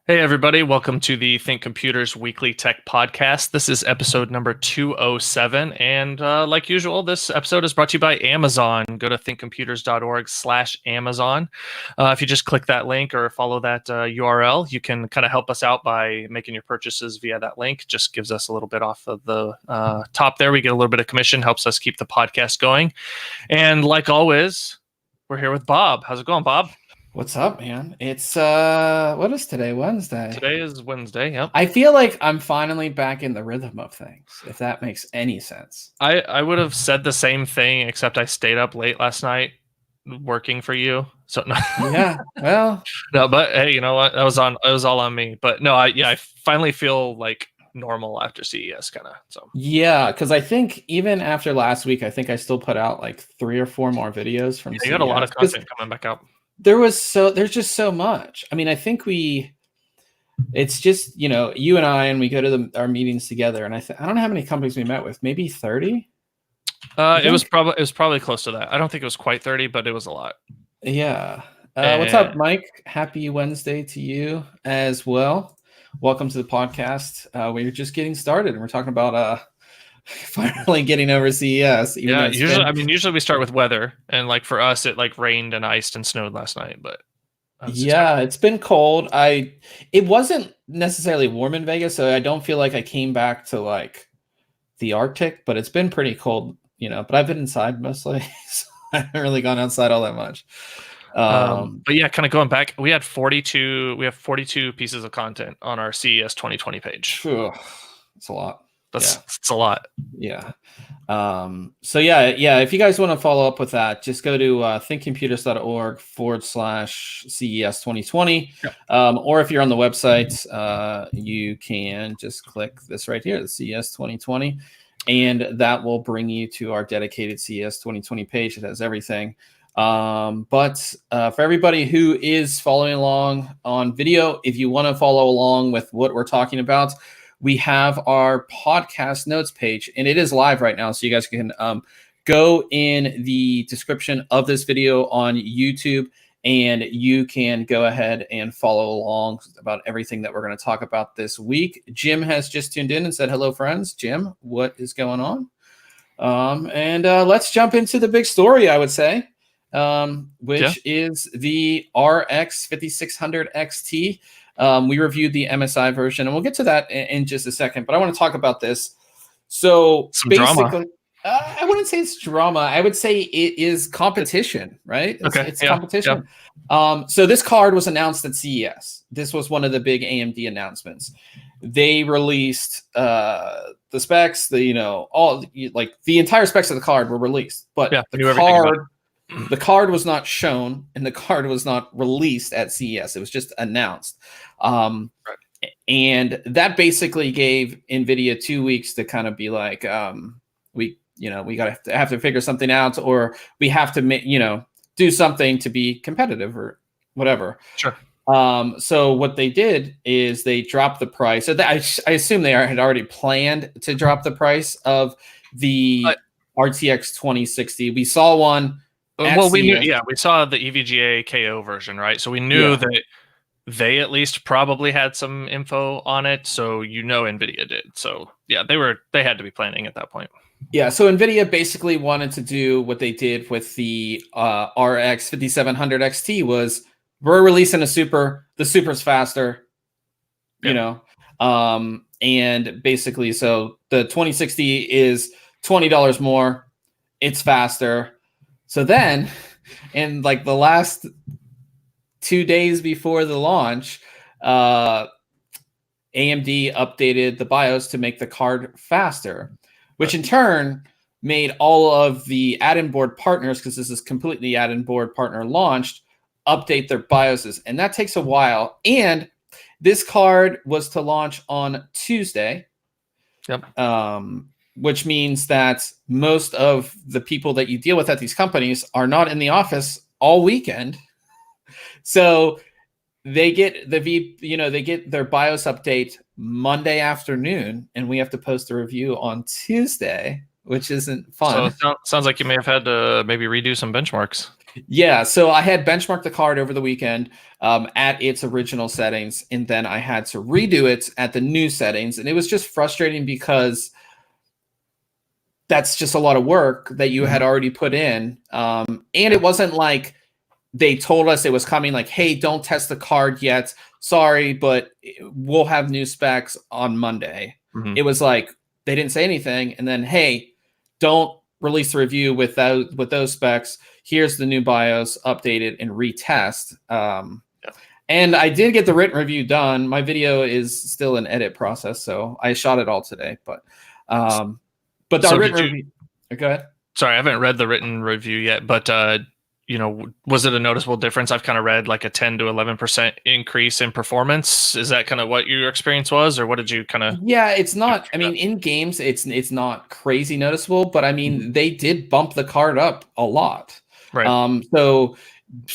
Hey, everybody. Welcome to the Think Computers Weekly Tech Podcast. This is episode number 207. And like usual, this episode is brought to you by Amazon. Go to thinkcomputers.org/Amazon. If you just click that link or follow that URL, you can kind of help us out by making your purchases via that link. Just gives us a little bit off of the top there. We get a little bit of commission, helps us keep the podcast going. And like always, we're here with Bob. How's it going, Bob? What's up, man? It's what is today? Wednesday. Today is Wednesday. Yep. I feel like I'm finally back in the rhythm of things, if that makes any sense. I would have said the same thing, except I stayed up late last night working for you. So no. Yeah, well, No, but hey, you know what? It was all on me. But no, I finally feel like normal after CES kind of. So yeah, because I think even after last week, I think I still put out like 3 or 4 more videos from you CES. got a lot of content coming back out. There's just so much. I mean, I think it's just, you and I, and we go to our meetings together, and I don't know how many companies we met with, maybe 30. It was probably close to that. I don't think it was quite 30, but it was a lot. Yeah. What's up, Mike? Happy Wednesday to you as well. Welcome to the podcast. We're just getting started, and we're talking about finally getting over CES. Yeah, usually we start with weather, and like for us, it like rained and iced and snowed last night. But yeah, it's been cold. It wasn't necessarily warm in Vegas, so I don't feel like I came back to like the Arctic, but it's been pretty cold, But I've been inside mostly, so I haven't really gone outside all that much. But yeah, kind of going back, we have 42 pieces of content on our CES 2020 page. It's a lot. It's a lot. Yeah. So yeah. If you guys want to follow up with that, just go to thinkcomputers.org/CES 2020. Yep. Or if you're on the website, you can just click this right here, the CES 2020, and that will bring you to our dedicated CES 2020 page. It has everything. But for everybody who is following along on video, if you want to follow along with what we're talking about, we have our podcast notes page, and it is live right now. So you guys can go in the description of this video on YouTube, and you can go ahead and follow along about everything that we're going to talk about this week. Jim has just tuned in and said, hello, friends. Jim, what is going on? And let's jump into the big story, I would say, which is the RX 5600 XT. We reviewed the MSI version, and we'll get to that in just a second. But I want to talk about this. So some basically, drama. I wouldn't say it's drama. I would say it is competition, right? It's competition. Yeah. So this card was announced at CES. This was one of the big AMD announcements. They released the specs. All like the entire specs of the card were released, but the card was not shown, and the card was not released at CES. It was just announced. Right. And that basically gave NVIDIA 2 weeks to kind of be like, we have to figure something out, or we have to, do something to be competitive or whatever. Sure. So what they did is they dropped the price. So I assume they had already planned to drop the price of the RTX 2060. We saw one. Well, we knew, we saw the EVGA KO version, right? So we knew that they at least probably had some info on it. So NVIDIA did. So yeah, they had to be planning at that point. Yeah, so NVIDIA basically wanted to do what they did with the RX 5700 XT was we're releasing a super. The super's faster, and basically, so the 2060 is $20 more. It's faster. So then, in like the last 2 days before the launch, AMD updated the BIOS to make the card faster, which in turn made all of the add-in board partners, because this is completely add-in board partner launched, update their BIOSes. And that takes a while. And this card was to launch on Tuesday. Yep. Which means that most of the people that you deal with at these companies are not in the office all weekend. So they get they get their BIOS update Monday afternoon, and we have to post a review on Tuesday, which isn't fun. So it sounds like you may have had to maybe redo some benchmarks. Yeah, so I had benchmarked the card over the weekend at its original settings, and then I had to redo it at the new settings, and it was just frustrating because that's just a lot of work that you had already put in, and it wasn't like they told us it was coming. Like, hey, don't test the card yet. Sorry, but we'll have new specs on Monday. Mm-hmm. It was like they didn't say anything, and then hey, don't release the review with those specs. Here's the new BIOS updated and retest. And I did get the written review done. My video is still in edit process, so I shot it all today. But the So written review. Go ahead. Sorry, I haven't read the written review yet, but was it a noticeable difference? I've kind of read like a 10 to 11% increase in performance. Is that kind of what your experience was, or what did you kind of? Yeah, it's not. I mean, in games, it's not crazy noticeable, but I mean, they did bump the card up a lot. Right. So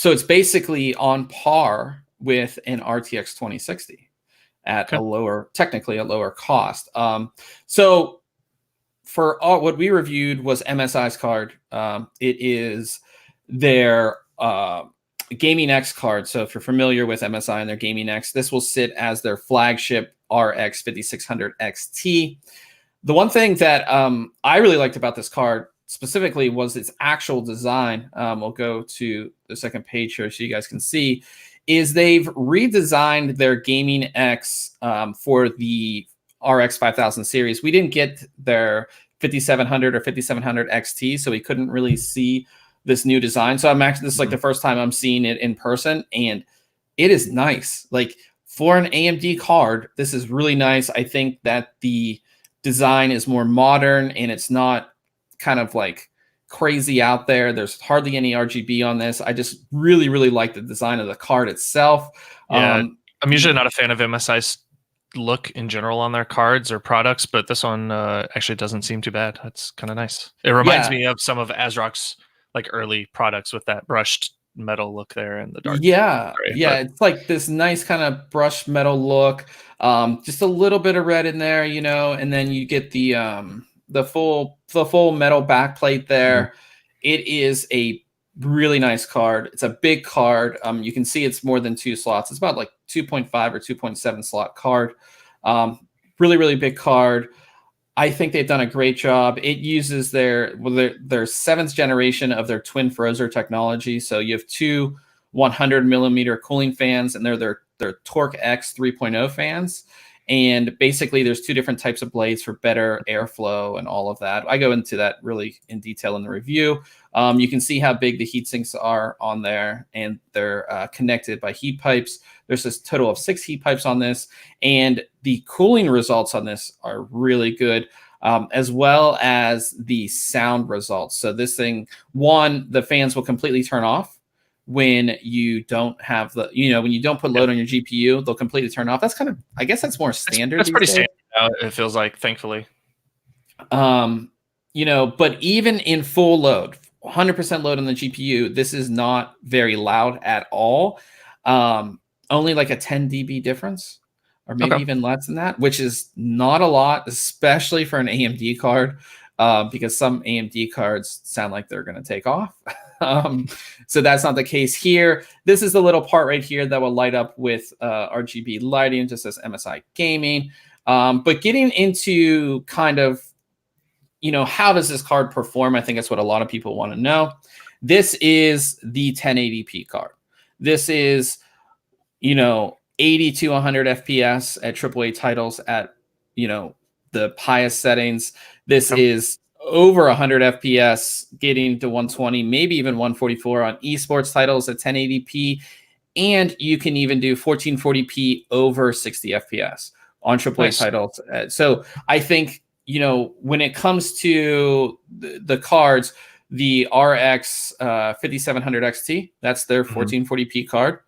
it's basically on par with an RTX 2060 at technically a lower cost. So for what we reviewed was MSI's card. It is their Gaming X card. So if you're familiar with MSI and their Gaming X, this will sit as their flagship RX 5600 XT. The one thing that I really liked about this card specifically was its actual design. We'll go to the second page here so you guys can see, is they've redesigned their Gaming X for the RX 5000 series. We didn't get their 5700 or 5700 XT, so we couldn't really see this new design. So I'm actually, this is like the first time I'm seeing it in person, and it is nice. Like, for an AMD card, this is really nice. I think that the design is more modern and it's not kind of like crazy out there. There's hardly any RGB on this. I just really, really like the design of the card itself. Yeah, I'm usually not a fan of MSI's look in general on their cards or products, but this one actually doesn't seem too bad. That's kind of nice. It reminds me of some of ASRock's like early products with that brushed metal look there and the dark gray, it's like this nice kind of brushed metal look, just a little bit of red in there, and then you get the full metal backplate there. It is a really nice card. It's a big card. You can see it's more than 2 slots. It's about like 2.5 or 2.7 slot card. Really, really big card. I think they've done a great job. It uses their 7th generation of their twin Frozr technology. So you have 2 100 millimeter cooling fans, and they're their Torque X 3.0 fans. And basically, there's 2 different types of blades for better airflow and all of that. I go into that really in detail in the review. You can see how big the heat sinks are on there, and they're connected by heat pipes. There's a total of 6 heat pipes on this, and the cooling results on this are really good, as well as the sound results. So this thing, the fans will completely turn off when you don't have when you don't put load on your GPU, they'll completely turn off. That's kind of, I guess that's more standard. That's pretty standard now, it feels like, thankfully. But even in full load, 100% load on the GPU, this is not very loud at all. Only like a 10 dB difference, or maybe even less than that, which is not a lot, especially for an AMD card, because some AMD cards sound like they're going to take off. So that's not the case here. This is the little part right here that will light up with RGB lighting, just as MSI Gaming. But getting into kind of, how does this card perform? I think that's what a lot of people want to know. This is the 1080p card. This is, 80 to 100 FPS at AAA titles at, the highest settings. This is over 100 FPS, getting to 120, maybe even 144 on esports titles at 1080p. And you can even do 1440p over 60 FPS on AAA titles. So I think, when it comes to the cards, the RX 5700 XT, that's their 1440p card.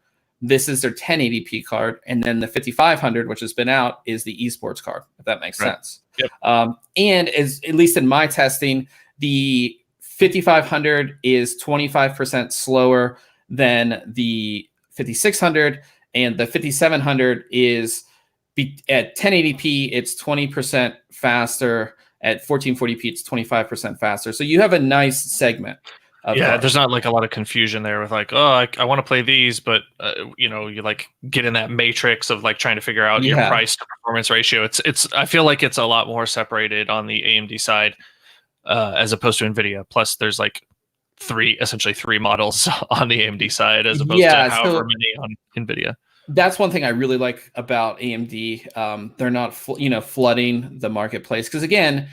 This is their 1080p card. And then the 5500, which has been out, is the esports card, if that makes sense. Yep. And at least in my testing, the 5500 is 25% slower than the 5600, and the 5700 is at 1080p, it's 20% faster. At 1440p, it's 25% faster. So you have a nice segment Yeah, cards. there's not like a lot of confusion there with like, oh, I want to play these, but you know, you like get in that matrix of like trying to figure out your Yeah. price to performance ratio. It's I feel like it's a lot more separated on the AMD side as opposed to Nvidia. Plus, there's like essentially three models on the AMD side as opposed to Yeah. however So many on Nvidia. that's one thing I really like about AMD. They're not, flooding the marketplace because again,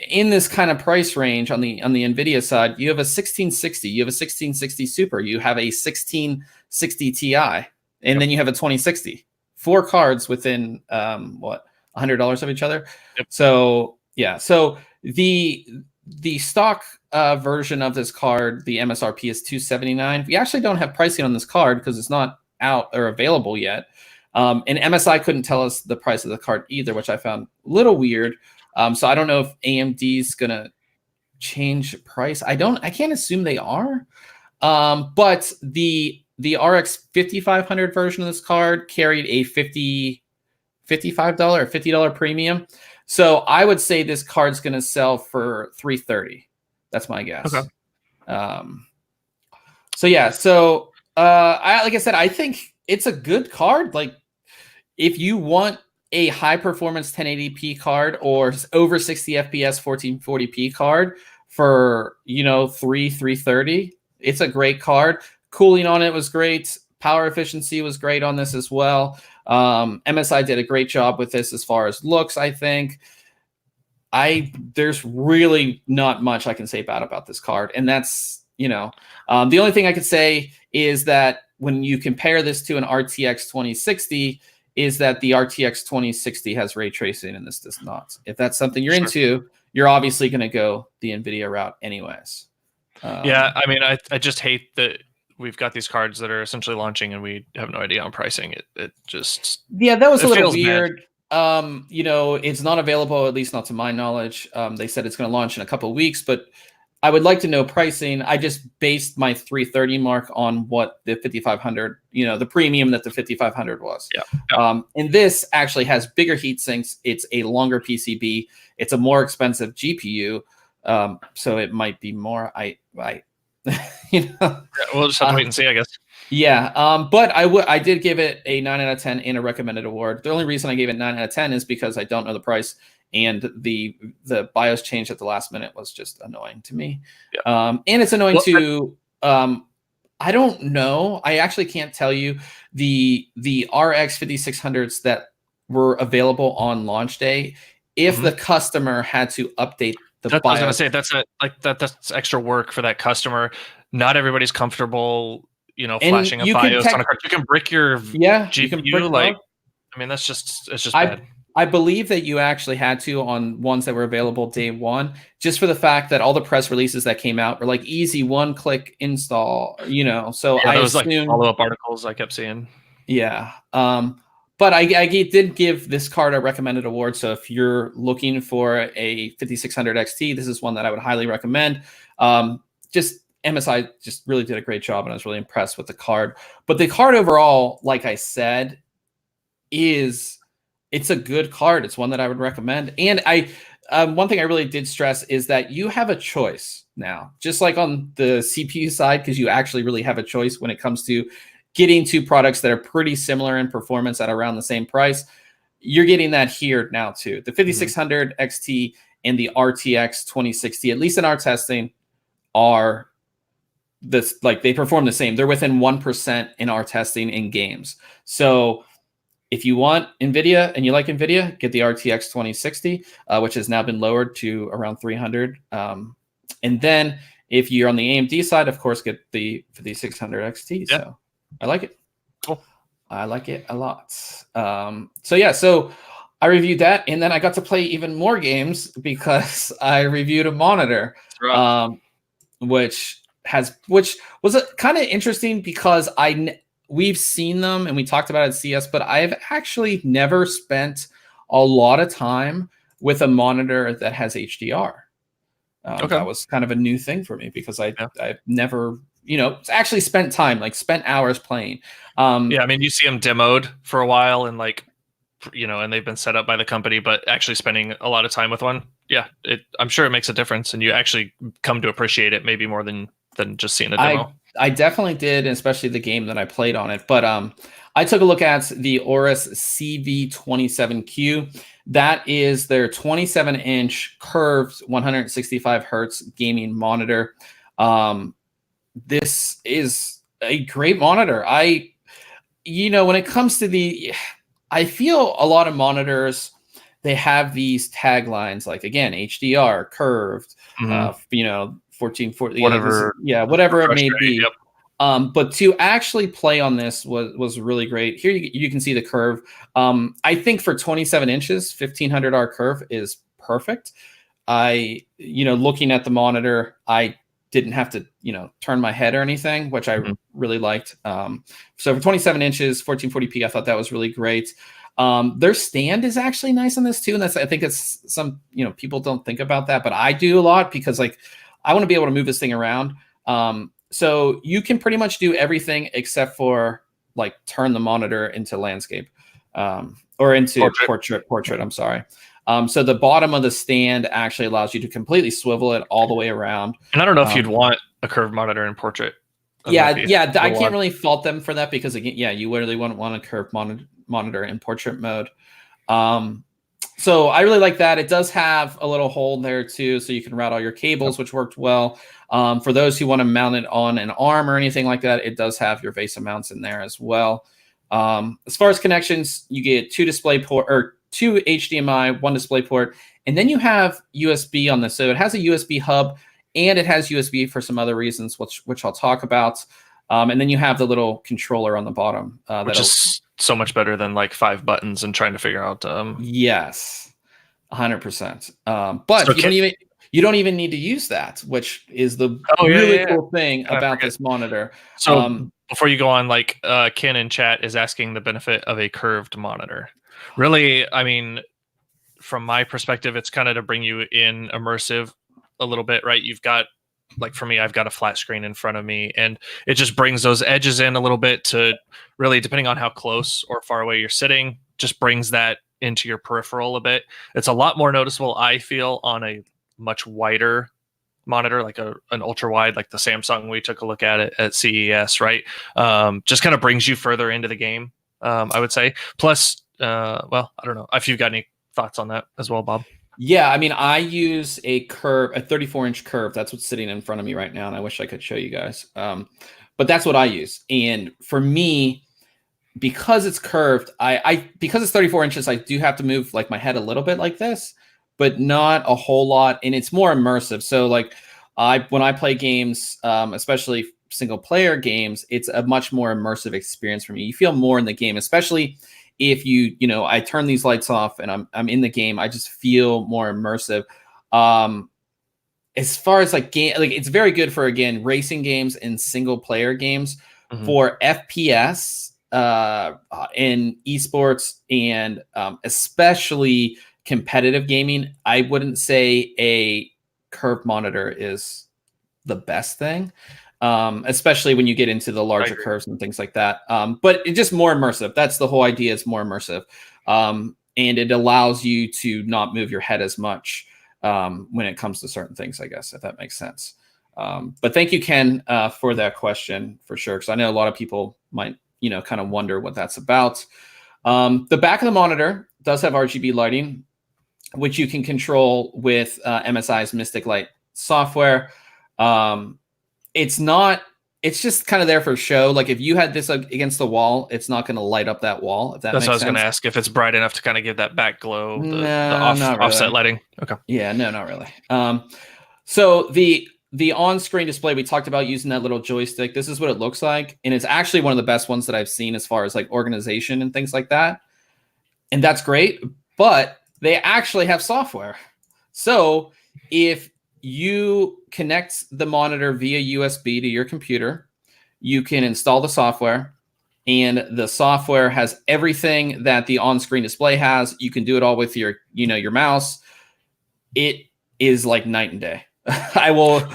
in this kind of price range on the Nvidia side, you have a 1660, you have a 1660 Super, you have a 1660 Ti, and Yep. then you have a 2060. Four cards within what, $100 of each other. Yep. So yeah, so the stock version of this card, the MSRP is 279. We actually don't have pricing on this card because it's not out or available yet. And MSI couldn't tell us the price of the card either, which I found a little weird. So I don't know if AMD is gonna change price. I can't assume they are. But the RX 5500 version of this card carried a $55 or $50 premium. So I would say this card's gonna sell for 330. That's my guess. Okay. So yeah, so like I said, I think it's a good card. Like if you want a high performance 1080p card or over 60 FPS 1440p card for 330, it's a great card. Cooling on it was great. Power efficiency was great on this as well. MSI did a great job with this as far as looks. I think there's really not much I can say bad about this card, and that's the only thing I could say is that when you compare this to an RTX 2060, is that the RTX 2060 has ray tracing and this does not. If that's something you're into, you're obviously going to go the NVIDIA route anyways. Yeah, I mean, I just hate that we've got these cards that are essentially launching and we have no idea on pricing. It just that was a little weird. Bad. It's not available, at least not to my knowledge. They said it's going to launch in a couple of weeks, but I would like to know pricing. I just based my 330 mark on what the 5500, the premium that the 5500 was. Yeah. And this actually has bigger heat sinks. It's a longer PCB. It's a more expensive GPU. So it might be more. We'll just have to wait and see, I guess. Yeah. But I did give it a 9 out of 10 and a recommended award. The only reason I gave it 9 out of 10 is because I don't know the price. And the BIOS change at the last minute was just annoying to me. Yeah. And it's annoying I don't know. I actually can't tell you the RX 5600s that were available on launch day. If the customer had to update the BIOS. I was going to say that's extra work for that customer. Not everybody's comfortable, flashing a BIOS on a card. You can brick your GPU. I mean, it's just bad. I believe that you actually had to on ones that were available day one, just for the fact that all the press releases that came out were like easy one-click install, So yeah, those like follow-up articles I kept seeing. Yeah, but I did give this card a recommended award. So if you're looking for a 5600 XT, this is one that I would highly recommend. Just MSI just really did a great job, and I was really impressed with the card. But the card overall, like I said, it's a good card. It's one that I would recommend. And one thing I really did stress is that you have a choice now, just like on the CPU side, because you actually really have a choice when it comes to getting two products that are pretty similar in performance at around the same price. You're getting that here now too. The 5600 XT and the RTX 2060, at least in our testing, are they perform the same. They're within 1% in our testing in games. So if you want NVIDIA and you like NVIDIA, get the RTX 2060, which has now been lowered to around 300. And then if you're on the AMD side, of course, get the 5600 XT. Yeah. So I like it. Cool. I like it a lot. So I reviewed that, and then I got to play even more games because I reviewed a monitor, which was kind of interesting because we've seen them and we talked about it at CS, but I've actually never spent a lot of time with a monitor that has HDR. That was kind of a new thing for me because I've never, actually spent time, spent hours playing. I mean, you see them demoed for a while and and they've been set up by the company, but actually spending a lot of time with one. Yeah, I'm sure it makes a difference and you actually come to appreciate it maybe more than than just seeing a demo. I definitely did, especially the game that I played on it. But I took a look at the AORUS CV27Q. That is their 27-inch curved 165 hertz gaming monitor. This is a great monitor. When it comes to I feel a lot of monitors, they have these taglines like, again, HDR, curved, 1440, Whatever. whatever it may be. Yep. But to actually play on this was really great. Here you can see the curve. I think for 27 inches, 1500R curve is perfect. Looking at the monitor, I didn't have to, turn my head or anything, which I really liked. So for 27 inches, 1440p, I thought that was really great. Their stand is actually nice on this too. And I think it's some, people don't think about that, but I do a lot because I want to be able to move this thing around. So you can pretty much do everything except for turn the monitor into landscape, or into portrait. I'm sorry. So the bottom of the stand actually allows you to completely swivel it all the way around. And I don't know if you'd want a curved monitor in portrait. I can't really fault them for that because, again, you really wouldn't want a curved monitor in portrait mode. So I really like that. It does have a little hole there too, so you can route all your cables, which worked well. For those who want to mount it on an arm or anything like that, it does have your VESA mounts in there as well. As far as connections, you get two HDMI, one DisplayPort, and then you have USB on this. So it has a USB hub and it has USB for some other reasons, which I'll talk about. And then you have the little controller on the bottom, which is so much better than 5 buttons and trying to figure out. Yes, 100%. But you don't even need to use that, which is the really cool thing about this monitor. So before you go on, Ken in chat is asking the benefit of a curved monitor. Really, I mean, from my perspective, it's kind of to bring you in immersive a little bit, right? You've got, for me, I've got a flat screen in front of me, and it just brings those edges in a little bit to really, depending on how close or far away you're sitting, just brings that into your peripheral a bit. It's a lot more noticeable, I feel, on a much wider monitor, like an ultra wide, like the Samsung we took a look at it at CES, right? Just kind of brings you further into the game, I would say. Plus, I don't know if you've got any thoughts on that as well, Bob. Yeah, I mean, I use a 34-inch curve. That's what's sitting in front of me right now, and I wish I could show you guys. But that's what I use. And for me, because it's curved, because it's 34 inches, I do have to move my head a little bit like this, but not a whole lot, and it's more immersive. So when I play games, especially single player games, it's a much more immersive experience for me. You feel more in the game, especially if I turn these lights off and I'm in the game. I just feel more immersive. As far as game, it's very good for, again, racing games and single player games. For FPS in esports and especially competitive gaming, I wouldn't say a curved monitor is the best thing, especially when you get into the larger curves and things like that. But it's just more immersive. That's the whole idea. It's more immersive. And it allows you to not move your head as much when it comes to certain things, I guess, if that makes sense. But thank you, Ken, for that question, for sure, because I know a lot of people might, kind of wonder what that's about. The back of the monitor does have RGB lighting, which you can control with MSI's Mystic Light software. It's just kind of there for show. If you had this against the wall, it's not going to light up that wall. If that makes sense. That's what I was going to ask, if it's bright enough to kind of give that back glow, not really. Offset lighting. Okay. Yeah, no, not really. So the on-screen display, we talked about using that little joystick. This is what it looks like, and it's actually one of the best ones that I've seen as far as organization and things like that. And that's great, but they actually have software. So if you connect the monitor via USB to your computer, you can install the software, and the software has everything that the on-screen display has. You can do it all with your mouse. It is like night and day. I will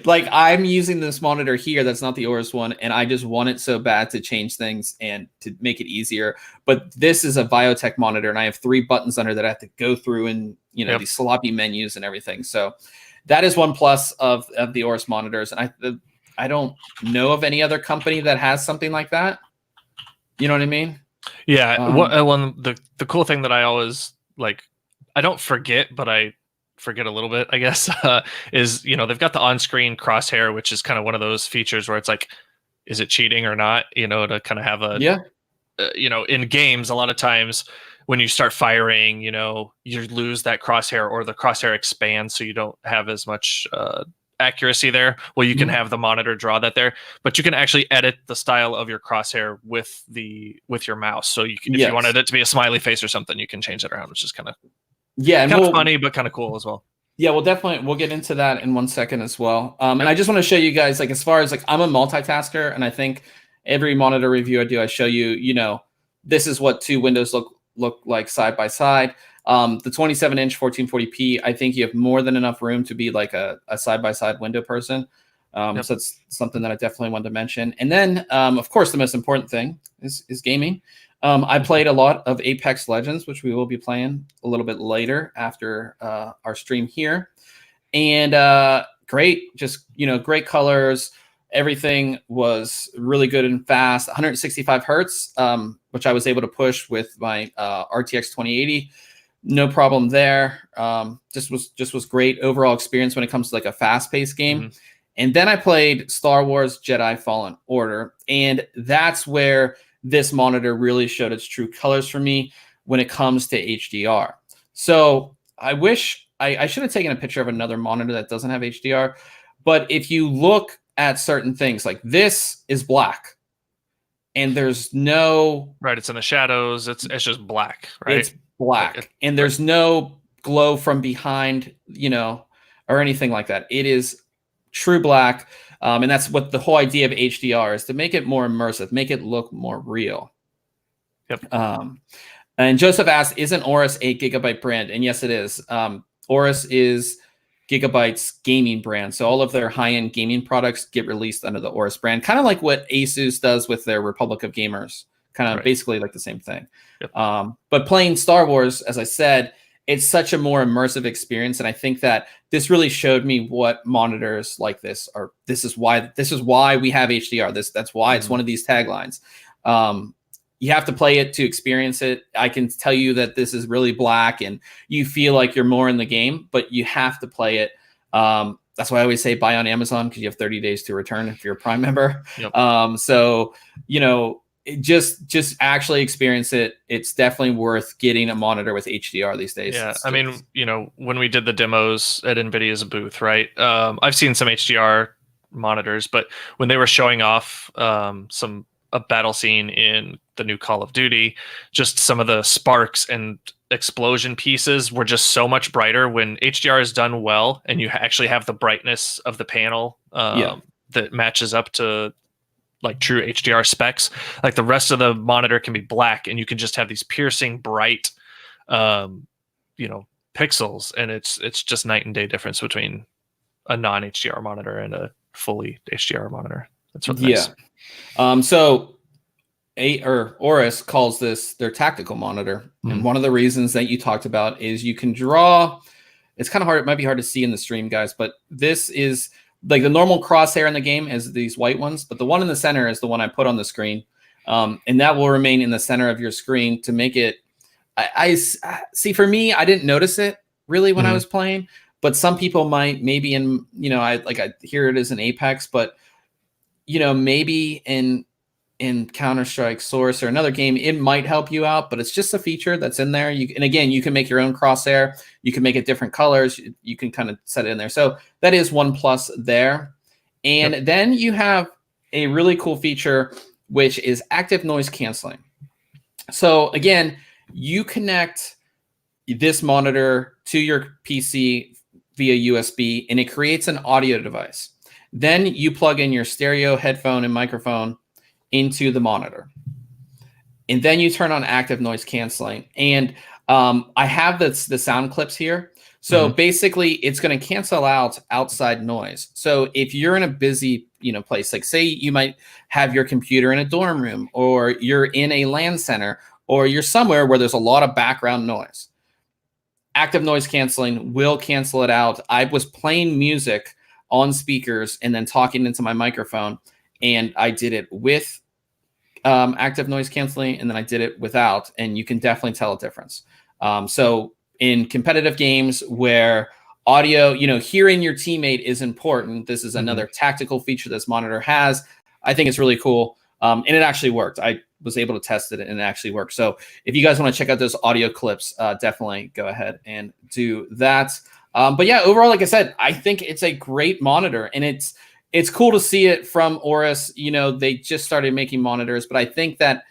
I'm using this monitor here. That's not the AORUS one. And I just want it so bad to change things and to make it easier. But this is a Biotech monitor, and I have 3 buttons under that I have to go through, and, these sloppy menus and everything. So that is one plus of the AORUS monitors. And I don't know of any other company that has something like that. You know what I mean? Yeah. The cool thing that I always like, I don't forget, but I forget a little bit, I guess, is, they've got the on-screen crosshair, which is kind of one of those features where it's like, is it cheating or not? To kind of have a, Yeah. in games, a lot of times when you start firing, you lose that crosshair, or the crosshair expands, so you don't have as much accuracy there. Well, you can have the monitor draw that there, but you can actually edit the style of your crosshair with your mouse. So you can, if you wanted it to be a smiley face or something, you can change it around, which is kind of funny, but kind of cool as well. Yeah, we'll get into that in 1 second as well. And I just want to show you guys, like, as far as like, I'm a multitasker, and I think every monitor review I do, I show you, this is what two windows look like side by side. The 27-inch 1440p, I think you have more than enough room to be like a side-by-side window person. So it's something that I definitely wanted to mention. And then, of course, the most important thing is gaming. I played a lot of Apex Legends, which we will be playing a little bit later after our stream here. And great, just, great colors. Everything was really good and fast. 165 hertz, which I was able to push with my RTX 2080. No problem there. Just was great overall experience when it comes to like a fast-paced game. And then I played Star Wars Jedi Fallen Order, and that's where this monitor really showed its true colors for me when it comes to HDR. So I wish I should have taken a picture of another monitor that doesn't have HDR, but if you look at certain things, like this is black, and there's no it's in the shadows. It's just black, right? It's black, and there's no glow from behind, or anything like that. It is true black, and that's what the whole idea of HDR is, to make it more immersive, make it look more real. And Joseph asked, isn't AORUS a Gigabyte brand? And yes, it is. AORUS is Gigabyte's gaming brand, so all of their high-end gaming products get released under the AORUS brand, kind of like what Asus does with their Republic of Gamers, kind of basically like the same thing. But playing Star Wars, as I said, it's such a more immersive experience, and I think that this really showed me what monitors like this are. This is why we have HDR. That's why it's one of these taglines. You have to play it to experience it. I can tell you that this is really black, and you feel like you're more in the game, but you have to play it. That's why I always say buy on Amazon, because you have 30 days to return if you're a Prime member. So just actually experience it. It's definitely worth getting a monitor with HDR these days. Yeah, I mean, when we did the demos at NVIDIA's booth, right? I've seen some HDR monitors, but when they were showing off a battle scene in the new Call of Duty, just some of the sparks and explosion pieces were just so much brighter when HDR is done well, and you actually have the brightness of the panel that matches up to like true HDR specs. Like the rest of the monitor can be black, and you can just have these piercing bright pixels, and it's just night and day difference between a non-HDR monitor and a fully HDR monitor. That's what nice. So AORUS calls this their tactical monitor. And one of the reasons that you talked about is you can draw. It's kind of hard. It might be hard to see in the stream, guys, but this is like the normal crosshair in the game is these white ones, but the one in the center is the one I put on the screen. And that will remain in the center of your screen to make it. I see, for me, I didn't notice it really when I was playing, but some people might, maybe in, I hear it as an Apex, but maybe in Counter-Strike Source or another game, it might help you out, but it's just a feature that's in there. And again, you can make your own crosshair. You can make it different colors. You can kind of set it in there. So that is one plus there. And then you have a really cool feature, which is active noise canceling. So again, you connect this monitor to your PC via USB, and it creates an audio device. Then you plug in your stereo, headphone, and microphone into the monitor. And then you turn on active noise canceling. And I have the sound clips here. So basically, it's going to cancel out outside noise. So if you're in a busy place, like say you might have your computer in a dorm room, or you're in a LAN center, or you're somewhere where there's a lot of background noise, active noise canceling will cancel it out. I was playing music on speakers and then talking into my microphone. And I did it with active noise canceling, and then I did it without, and you can definitely tell a difference. So in competitive games where audio, hearing your teammate is important, this is another tactical feature this monitor has. I think it's really cool. And it actually worked. I was able to test it and it actually worked. So if you guys want to check out those audio clips, definitely go ahead and do that. But yeah, overall, like I said, I think it's a great monitor, and it's cool to see it from AORUS. They just started making monitors, but I think that,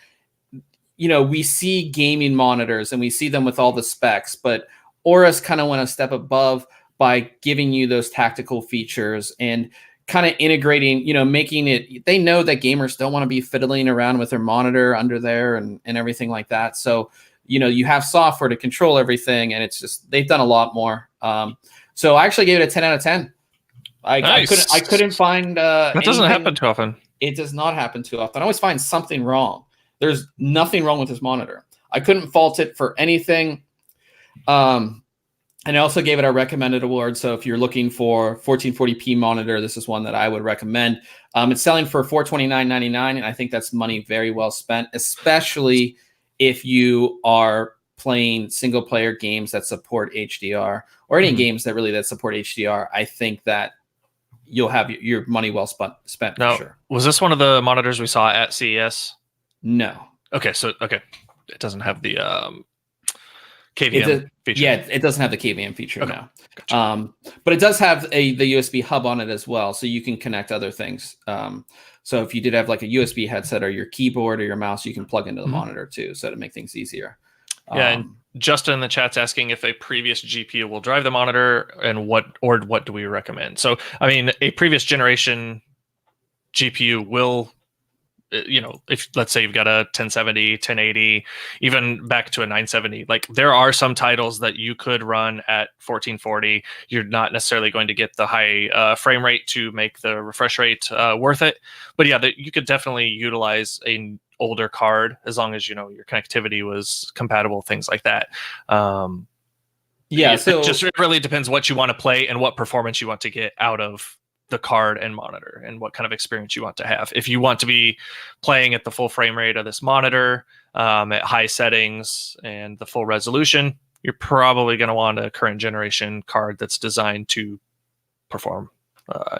we see gaming monitors and we see them with all the specs, but AORUS kind of went a step above by giving you those tactical features and kind of integrating, making it, they know that gamers don't want to be fiddling around with their monitor under there and everything like that. So, you have software to control everything, and it's just, they've done a lot more. So I actually gave it a 10 out of 10. Nice. I couldn't find that doesn't anything. happen too often. It does not happen too often. I always find something wrong. There's nothing wrong with this monitor. I couldn't fault it for anything. And I also gave it a recommended award. So if you're looking for 1440p monitor, this is one that I would recommend. It's selling for $429.99, and I think that's money very well spent, especially if you are playing single player games that support HDR, or any games that support HDR. I think that you'll have your money well spent now, for sure. Was this one of the monitors we saw at CES? No. Okay, so it doesn't have the KVM feature. Yeah, it doesn't have the KVM feature now. Gotcha. But it does have the USB hub on it as well, so you can connect other things. So if you did have like a USB headset or your keyboard or your mouse, you can plug into the monitor too, so to make things easier. Yeah, and Justin in the chat's asking if a previous GPU will drive the monitor, and what do we recommend? So, I mean, a previous generation GPU will, if let's say you've got a 1070, 1080, even back to a 970, like there are some titles that you could run at 1440. You're not necessarily going to get the high frame rate to make the refresh rate worth it. But yeah, you could definitely utilize a older card as long as your connectivity was compatible, things like that. So it really depends what you want to play and what performance you want to get out of the card and monitor, and what kind of experience you want to have. If you want to be playing at the full frame rate of this monitor, at high settings and the full resolution, you're probably going to want a current generation card that's designed to perform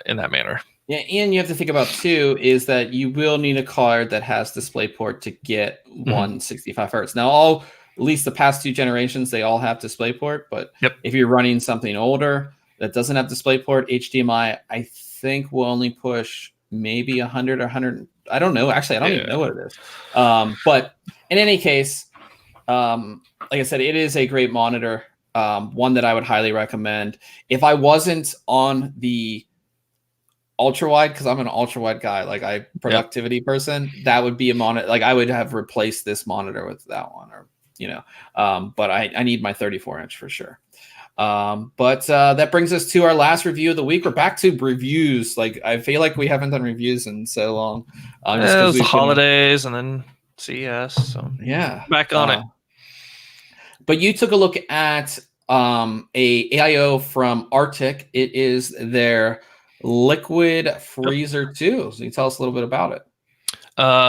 in that manner. Yeah, and you have to think about too is that you will need a card that has DisplayPort to get 165 hertz. Now, at least the past two generations, they all have DisplayPort, but if you're running something older that doesn't have DisplayPort, HDMI, I think will only push maybe 100 or 100. I don't know. Actually, I don't even know what it is. But in any case, like I said, it is a great monitor, one that I would highly recommend. If I wasn't on the ultra wide, because I'm an ultra wide guy, like productivity person, that would be a monitor. Like I would have replaced this monitor with that one, or but I need my 34-inch for sure. But that brings us to our last review of the week. We're back to reviews. Like I feel like we haven't done reviews in so long. It was the holidays and then CES. So yeah, back on it. But you took a look at a AiO from Arctic. It is their Liquid Freezer 2. So you tell us a little bit about it.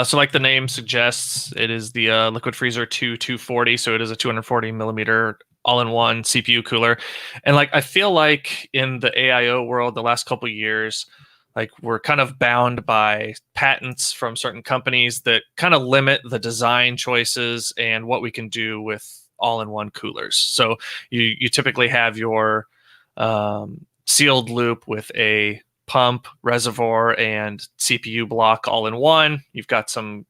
So like the name suggests, it is the Liquid Freezer 2 240. So it is a 240 millimeter all-in-one CPU cooler. And like I feel like in the AiO world the last couple of years, like we're kind of bound by patents from certain companies that kind of limit the design choices and what we can do with all-in-one coolers. So you typically have your sealed loop with a pump, reservoir, and CPU block all in one. You've got some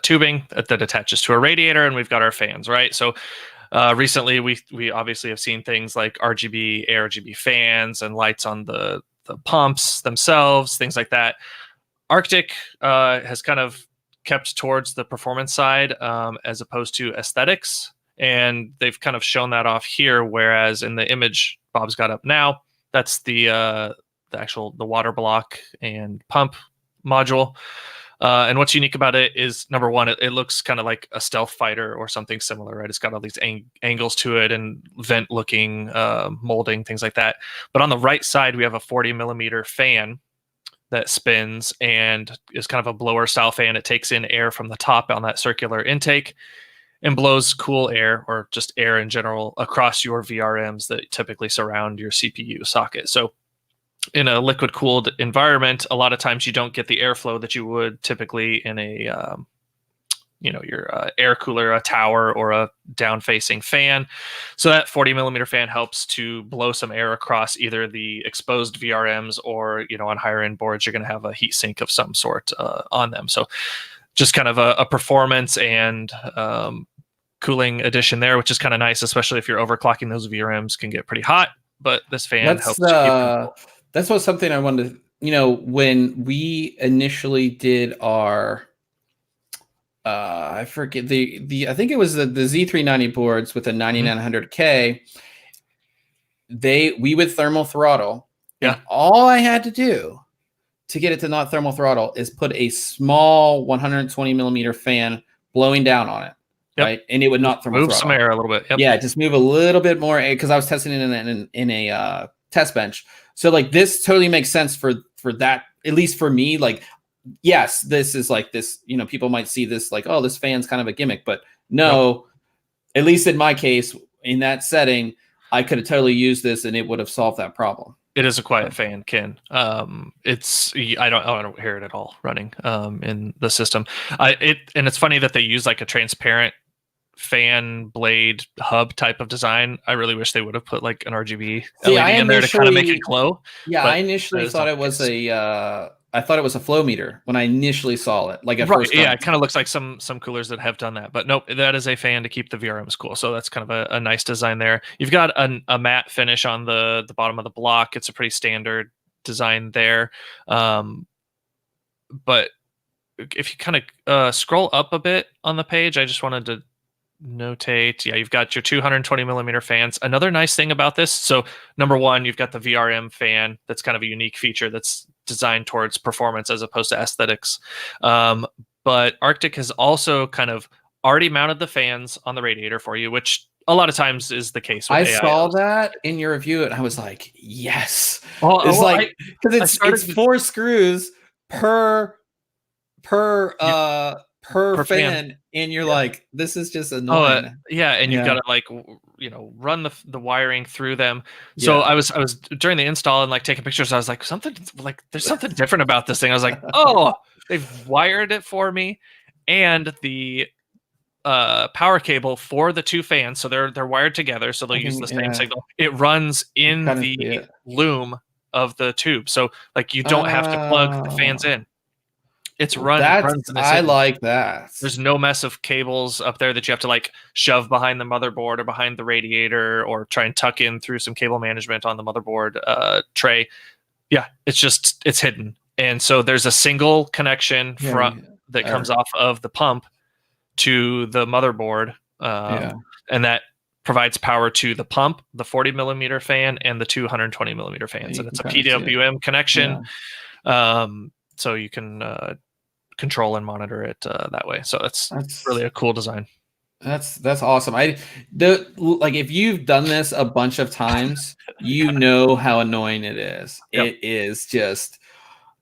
tubing that attaches to a radiator, and we've got our fans, right? So recently we obviously have seen things like RGB, ARGB fans and lights on the pumps themselves, things like that. Arctic has kind of kept towards the performance side as opposed to aesthetics, and they've kind of shown that off here, whereas in the image Bob's got up now, that's the water block and pump module. And what's unique about it is, number one, it looks kind of like a stealth fighter or something similar, right? It's got all these angles to it and vent-looking molding, things like that. But on the right side, we have a 40 millimeter fan that spins and is kind of a blower style fan. It takes in air from the top on that circular intake and blows cool air, or just air in general, across your VRMs that typically surround your CPU socket. So in a liquid cooled environment, a lot of times you don't get the airflow that you would typically in a your air cooler, a tower, or a down facing fan. So that 40 millimeter fan helps to blow some air across either the exposed VRMs, or on higher end boards you're going to have a heat sink of some sort on them. So just kind of a performance and cooling addition there, which is kind of nice, especially if you're overclocking. Those VRMs can get pretty hot, but this fan helps to keep them cool. That's what something I wanted to, when we initially did our, I forget I think it was the Z390 boards with a 9900K. We would thermal throttle. Yeah. And all I had to do to get it to not thermal throttle is put a small 120 millimeter fan blowing down on it. Yep. Right. And it would not thermal move throttle. Some air a little bit. Yep. Yeah. Just move a little bit more, because I was testing it in a test bench. So like this totally makes sense for that, at least for me. Like, yes, this is like this, people might see this like, oh, this fan's kind of a gimmick, but no, at least in my case, in that setting, I could have totally used this and it would have solved that problem. It is a quiet fan, Ken. I don't hear it at all running in the system. And it's funny that they use like a transparent fan blade hub type of design. I really wish they would have put like an RGB LED in there to kind of make it glow. Yeah, I initially thought it was I thought it was a flow meter when I initially saw it. Like at first, yeah, it kind of looks like some coolers that have done that, but nope, that is a fan to keep the VRMs cool. So that's kind of a nice design there. You've got a matte finish on the bottom of the block. It's a pretty standard design there, but if you kind of scroll up a bit on the page, I just wanted to notate, you've got your 220 millimeter fans. Another nice thing about this, so number one, you've got the VRM fan. That's kind of a unique feature that's designed towards performance as opposed to aesthetics. But Arctic has also kind of already mounted the fans on the radiator for you, which a lot of times is the case with AiOs. Saw that in your review and I was like, yes. Because it's 4 screws per fan, and you're like, this is just annoying. And you've got to like run the wiring through them. So I was during the install and like taking pictures, I was like, there's something different about this thing. I was like, oh, they've wired it for me, and the power cable for the 2 fans, so they're wired together, so they'll use the same signal. It runs in the loom of the tube, so like you don't have to plug the fans in. It's runs. I like that. There's no mess of cables up there that you have to like shove behind the motherboard or behind the radiator or try and tuck in through some cable management on the motherboard tray. Yeah, it's hidden. And so there's a single connection that comes off of the pump to the motherboard. And that provides power to the pump, the 40 millimeter fan, and the 220 millimeter fans. And it's a PWM connection. So you can control and monitor it that way. So that's really a cool design. That's awesome. If you've done this a bunch of times, you know how annoying it is. Yep. It is just,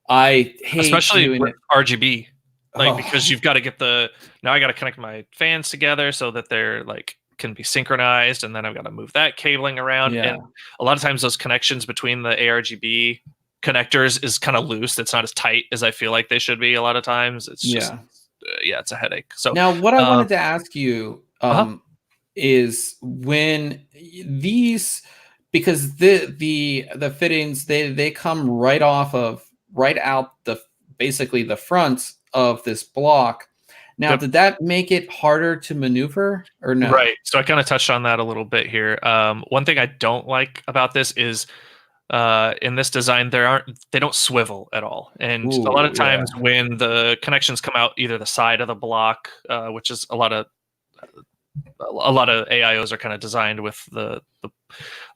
I hate especially with RGB, because you've got to now I got to connect my fans together so that they're like can be synchronized, and then I've got to move that cabling around. And a lot of times those connections between the ARGB connectors is kind of loose. It's not as tight as I feel like they should be a lot of times. It's just it's a headache. So now what I wanted to ask you is when these, because the fittings, they come right out basically the front of this block. Now, did that make it harder to maneuver or no? Right. So I kind of touched on that a little bit here. One thing I don't like about this is in this design, they don't swivel at all. And a lot of times when the connections come out either the side of the block, which is a lot of AIOs are kind of designed with the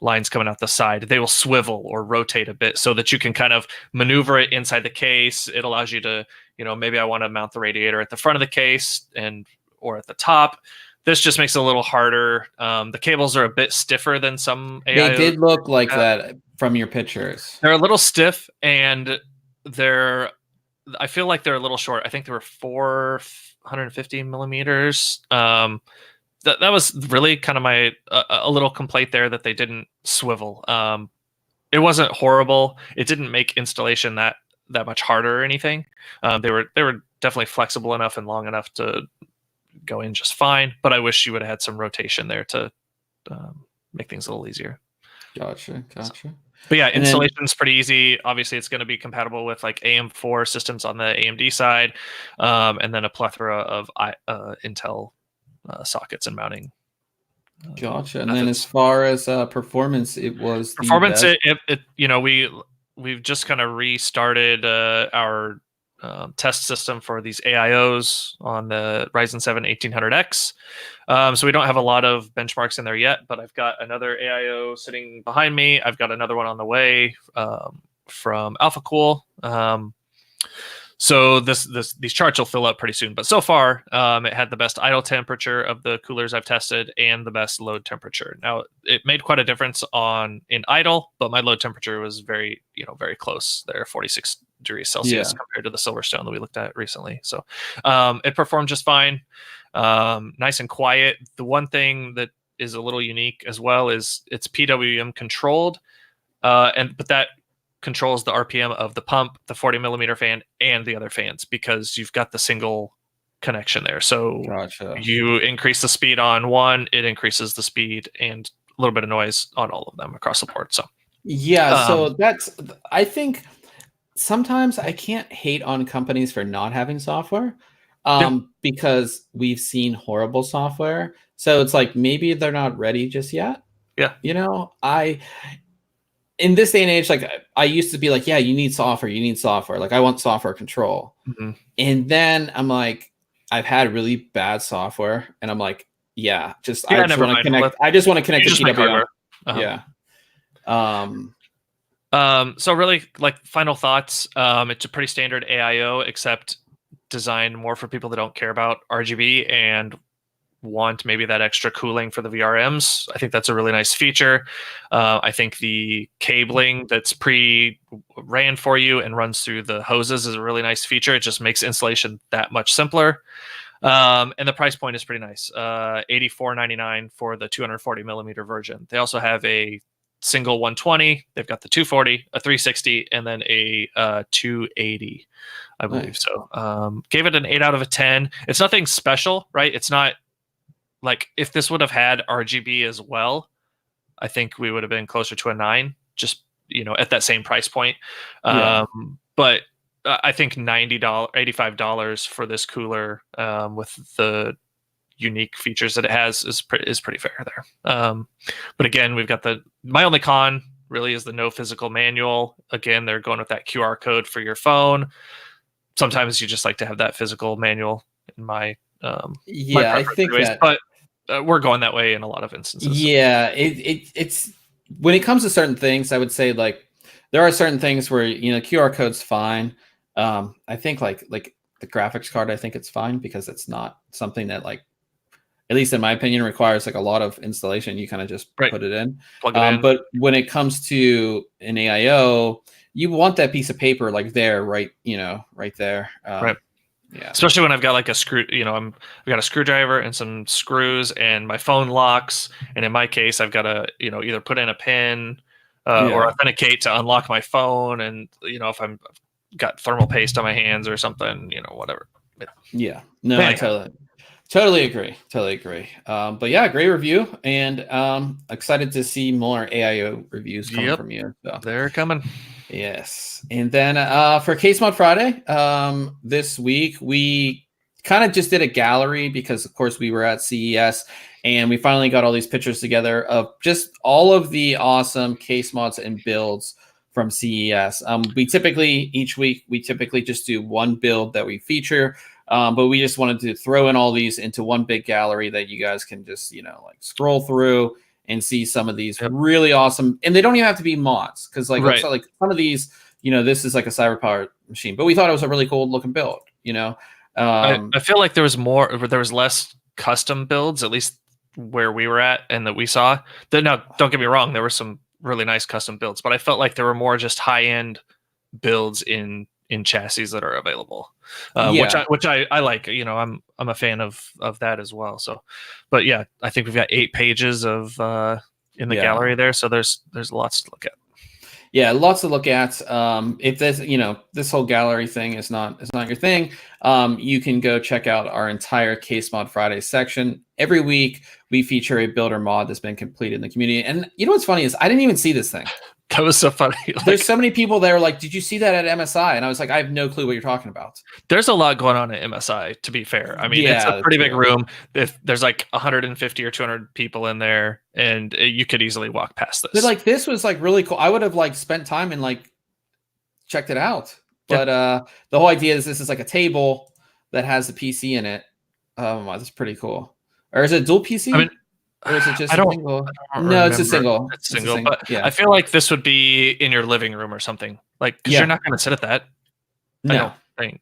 lines coming out the side, they will swivel or rotate a bit so that you can kind of maneuver it inside the case. It allows you to maybe I want to mount the radiator at the front of the case or at the top. This just makes it a little harder. The cables are a bit stiffer than some AIOs. They did look like that from your pictures. They're a little stiff, and I feel like they're a little short. I think they were 450 millimeters. That was really kind of my a little complaint there, that they didn't swivel. It wasn't horrible. It didn't make installation that much harder or anything. They were definitely flexible enough and long enough to go in just fine. But I wish you would have had some rotation there to make things a little easier. Gotcha. But yeah, installation's pretty easy. Obviously, it's going to be compatible with like AM4 systems on the AMD side, and then a plethora of Intel sockets and mounting. Gotcha. And then as far as performance, it was performance. We've just kind of restarted our test system for these AIOs on the Ryzen 7 1800X. So we don't have a lot of benchmarks in there yet, but I've got another AIO sitting behind me. I've got another one on the way from AlphaCool. So these charts will fill up pretty soon. But so far, it had the best idle temperature of the coolers I've tested and the best load temperature. Now, it made quite a difference in idle, but my load temperature was very close there, 46 degrees Celsius compared to the Silverstone that we looked at recently. So it performed just fine, nice and quiet. The one thing that is a little unique as well is it's PWM controlled, but that controls the RPM of the pump, the 40 millimeter fan, and the other fans, because you've got the single connection there. So you increase the speed on one, it increases the speed and a little bit of noise on all of them across the board. So so I think sometimes I can't hate on companies for not having software, because we've seen horrible software. So it's like, maybe they're not ready just yet. Yeah. In this day and age, like, I used to be like, yeah, you need software. Like, I want software control. Mm-hmm. And then I'm like, I've had really bad software, and I'm like, I just want to connect. I just want to connect to PWM. So really, like, final thoughts. It's a pretty standard AIO, except designed more for people that don't care about RGB and want maybe that extra cooling for the VRMs. I think that's a really nice feature. I think the cabling that's pre-ran for you and runs through the hoses is a really nice feature. It just makes installation that much simpler. And the price point is pretty nice. $84.99 for the 240 millimeter version. They also have a single 120. They've got the 240, a 360, and then a 280, I believe. Nice. So gave it an 8 out of 10. It's nothing special, right? It's not like, if this would have had RGB as well, I think we would have been closer to a 9, just, at that same price point. But I think $85 for this cooler, with the unique features that it has, is pretty fair there. But again, we've got my only con really is the no physical manual. Again, they're going with that QR code for your phone. Sometimes you just like to have that physical manual in my I think anyways, that, but we're going that way in a lot of instances. It's when it comes to certain things, I would say, like, there are certain things where QR code's fine. I think like the graphics card, I think it's fine, because it's not something that, like, at least in my opinion, requires like a lot of installation. You kind of just put it in. Plug it in. But when it comes to an AIO, you want that piece of paper like there, right there. Right. Yeah. Especially when I've got like a screw, I've got a screwdriver and some screws, and my phone locks. And in my case, I've got to, either put in a pin or authenticate to unlock my phone. And, if I'm got thermal paste on my hands or something, whatever. Yeah. No, I totally agree. But yeah, great review. And excited to see more AIO reviews coming from you. So. They're coming. Yes. And then for Case Mod Friday, this week, we kind of just did a gallery because, of course, we were at CES, and we finally got all these pictures together of just all of the awesome case mods and builds from CES. Each week, we typically just do one build that we feature, but we just wanted to throw in all these into one big gallery that you guys can just, scroll through and see some of these really awesome, and they don't even have to be mods, because like some of these, this is like a cyber powered machine, but we thought it was a really cool looking build. you know. I feel like there was less custom builds, at least where we were at and that we saw. Now, don't get me wrong, there were some really nice custom builds, but I felt like there were more just high end builds in chassis that are available, Yeah. which I like. You know, I'm a fan of that as well. So, but yeah, I think we've got 8 pages of in the Yeah. gallery there, so there's lots to look at. Yeah, lots to look at. If this, this whole gallery thing is not your thing, you can go check out our entire Case Mod Friday section. Every week we feature a builder mod that's been completed in the community. And you know what's funny is I didn't even see this thing. That was so funny. There's so many people that are like, "Did you see that at MSI?" And I was like, "I have no clue what you're talking about." There's a lot going on at MSI, to be fair. I mean, it's Yeah, a pretty big room. If there's like 150 or 200 people in there, and you could easily walk past this. But like, this was like really cool. I would have like spent time and like checked it out. But the whole idea is this is like a table that has a PC in it. Oh, wow, that's pretty cool. Or is it dual PC? I mean, or is it just I don't single? remember. No, it's a single. It's single, but yeah. I feel like this would be in your living room or something. Like, because you're not going to sit at that. No. I don't think,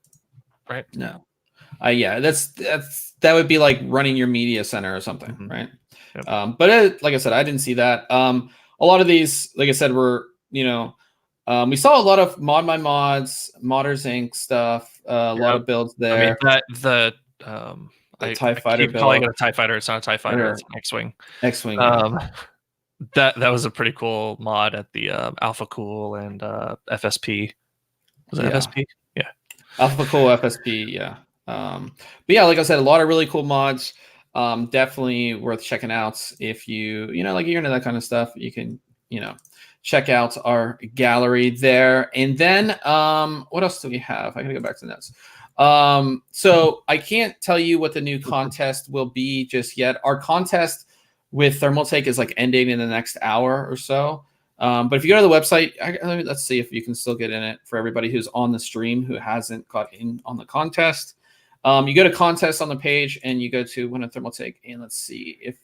right? No. Yeah, that would be like running your media center or something, right? Yep. But like I said, I didn't see that. A lot of these, like I said, were, we saw a lot of Mod My Mods, Modders Inc. stuff, a lot of builds there. I mean, the TIE Fighter keep calling it a TIE Fighter. It's not a TIE Fighter. It's an X-Wing. X-Wing. That was a pretty cool mod at the Alpha Cool and FSP. Was it FSP? Yeah. Alpha Cool, FSP, yeah. But yeah, like I said, a lot of really cool mods. Definitely worth checking out. If you're into that kind of stuff, you can, check out our gallery there. And then what else do we have? I gotta go back to the notes. So I can't tell you what the new contest will be just yet. Our contest with Thermaltake is like ending in the next hour or so. But if you go to the website, let's see if you can still get in it for everybody who's on the stream who hasn't got in on the contest. You go to contest on the page and you go to Win a Thermaltake, and let's see if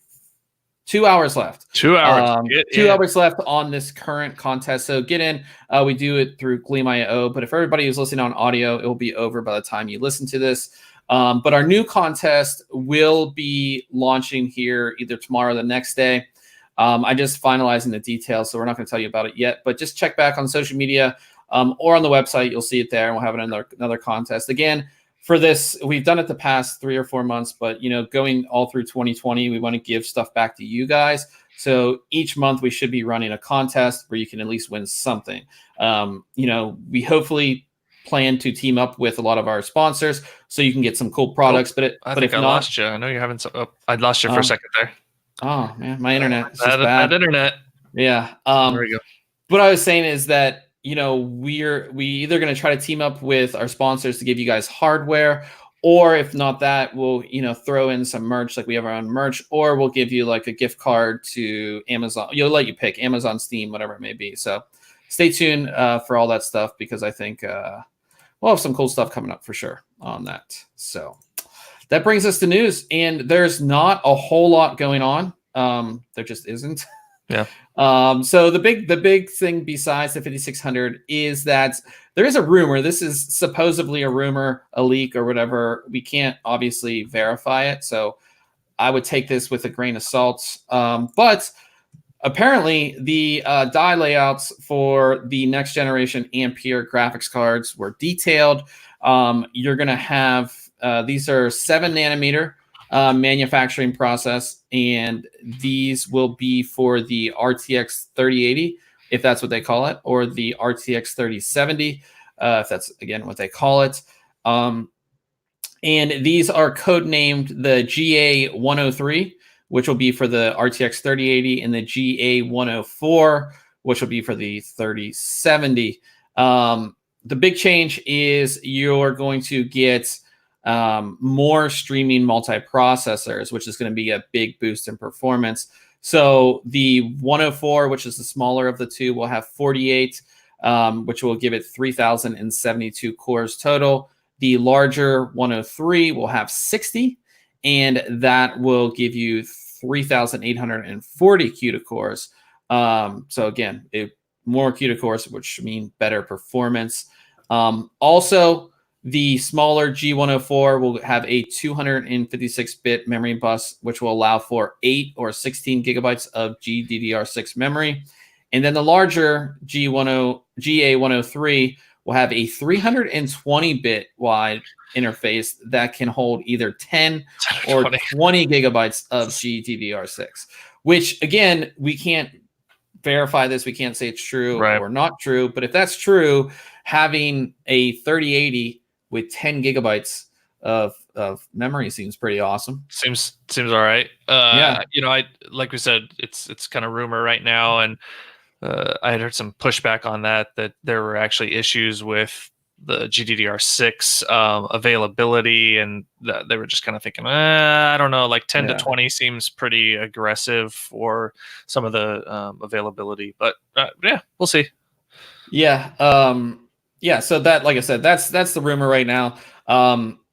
2 hours left. 2 hours. 2 hours left on this current contest. So get in. We do it through Gleam.io, but if everybody who's listening on audio, it will be over by the time you listen to this. But our new contest will be launching here either tomorrow or the next day. I just finalizing the details, so we're not going to tell you about it yet. But just check back on social media or on the website. You'll see it there, and we'll have another contest. Again, for this, we've done it the past 3 or 4 months, but going all through 2020, we want to give stuff back to you guys. So each month we should be running a contest where you can at least win something. We hopefully plan to team up with a lot of our sponsors so you can get some cool products. I think I lost you. I know you're having some. I lost you for a second there. Oh man, my internet is bad. Bad Internet. Yeah. There we go. What I was saying is that we either going to try to team up with our sponsors to give you guys hardware, or if not that, we'll throw in some merch, like we have our own merch, or we'll give you like a gift card to Amazon. You'll let you pick Amazon, Steam, whatever it may be. So stay tuned for all that stuff, because I think we'll have some cool stuff coming up for sure on that. So that brings us to news, and there's not a whole lot going on. There just isn't. Yeah. So the big thing besides the 5600 is that there is a rumor. This is supposedly a rumor, a leak, or whatever. We can't obviously verify it, so I would take this with a grain of salt. But apparently, the die layouts for the next generation Ampere graphics cards were detailed. You're going to have these are 7 nanometer. Manufacturing process, and these will be for the RTX 3080, if that's what they call it, or the RTX 3070, if that's again what they call it. And these are codenamed the GA103, which will be for the RTX 3080, and the GA104, which will be for the 3070. The big change is you're going to get more streaming multiprocessors, which is going to be a big boost in performance. So the 104, which is the smaller of the two, will have 48, which will give it 3,072 cores total. The larger 103 will have 60, and that will give you 3,840 CUDA cores. So again, more CUDA cores, which mean better performance. Also, The smaller G104 will have a 256-bit memory bus, which will allow for 8 or 16 gigabytes of GDDR6 memory. And then the larger GA103 will have a 320-bit wide interface that can hold either 10 or 20 gigabytes of GDDR6, which, again, we can't verify this. We can't say it's true or not true. But if that's true, having a 3080 with 10 gigabytes of memory seems pretty awesome. Seems all right. Yeah. You know, I like we said, it's kind of rumor right now, and I had heard some pushback on that there were actually issues with the GDDR6 availability, and they were just kind of thinking, I don't know, like 10 to 20 seems pretty aggressive for some of the availability, but yeah, we'll see. Yeah. Yeah. So that, like I said, that's the rumor right now.